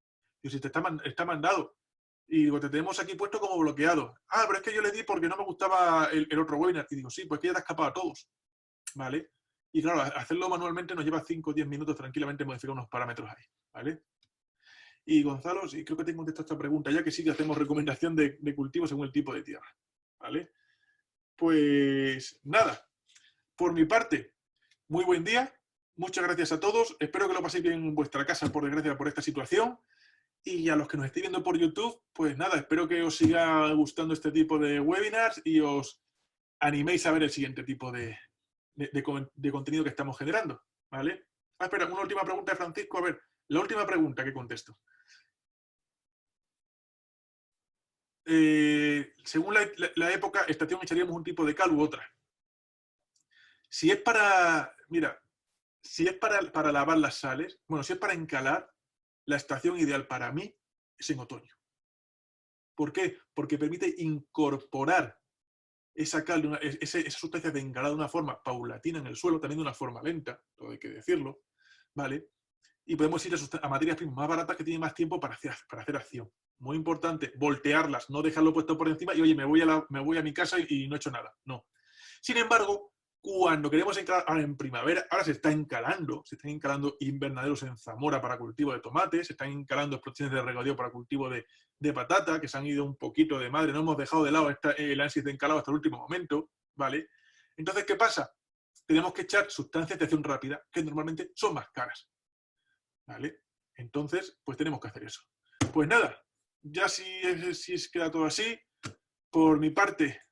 Digo, si te está mandado. Y digo, te tenemos aquí puesto como bloqueado. Ah, pero es que yo le di porque no me gustaba el otro webinar. Y digo, sí, pues que ya te has escapado a todos. ¿Vale? Y claro, hacerlo manualmente nos lleva 5 o 10 minutos tranquilamente modificar unos parámetros ahí. ¿Vale? Y Gonzalo, sí, creo que tengo contestado esta pregunta, ya que sí que hacemos recomendación de cultivo según el tipo de tierra. ¿Vale? Pues nada, por mi parte, muy buen día. Muchas gracias a todos. Espero que lo paséis bien en vuestra casa, por desgracia, por esta situación. Y a los que nos estéis viendo por YouTube, pues nada, espero que os siga gustando este tipo de webinars y os animéis a ver el siguiente tipo de contenido que estamos generando, ¿vale? Ah, espera, una última pregunta de Francisco. A ver, la última pregunta que contesto. Según la época, estación echaríamos un tipo de cal u otra. Si es para, mira, si es para lavar las sales, bueno, si es para encalar, la estación ideal para mí es en otoño. ¿Por qué? Porque permite incorporar esa cal, esa sustancia de encalado de una forma paulatina en el suelo, también de una forma lenta, todo hay que decirlo, ¿vale? Y podemos ir a materias primas más baratas que tienen más tiempo para hacer acción. Muy importante, voltearlas, no dejarlo puesto por encima y, oye, me voy a mi casa y no he hecho nada. No. Sin embargo, cuando queremos encalar, ahora en primavera, ahora se están encalando invernaderos en Zamora para cultivo de tomates, se están encalando explotaciones de regadío para cultivo de patata, que se han ido un poquito de madre, no hemos dejado de lado el análisis de encalado hasta el último momento, ¿vale? Entonces, ¿qué pasa? Tenemos que echar sustancias de acción rápida, que normalmente son más caras, ¿vale? Entonces, pues tenemos que hacer eso. Pues nada, ya si queda todo así, por mi parte,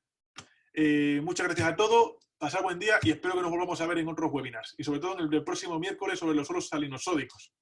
muchas gracias a todos, pasad buen día y espero que nos volvamos a ver en otros webinars y sobre todo en el del próximo miércoles sobre los suelos salinosódicos.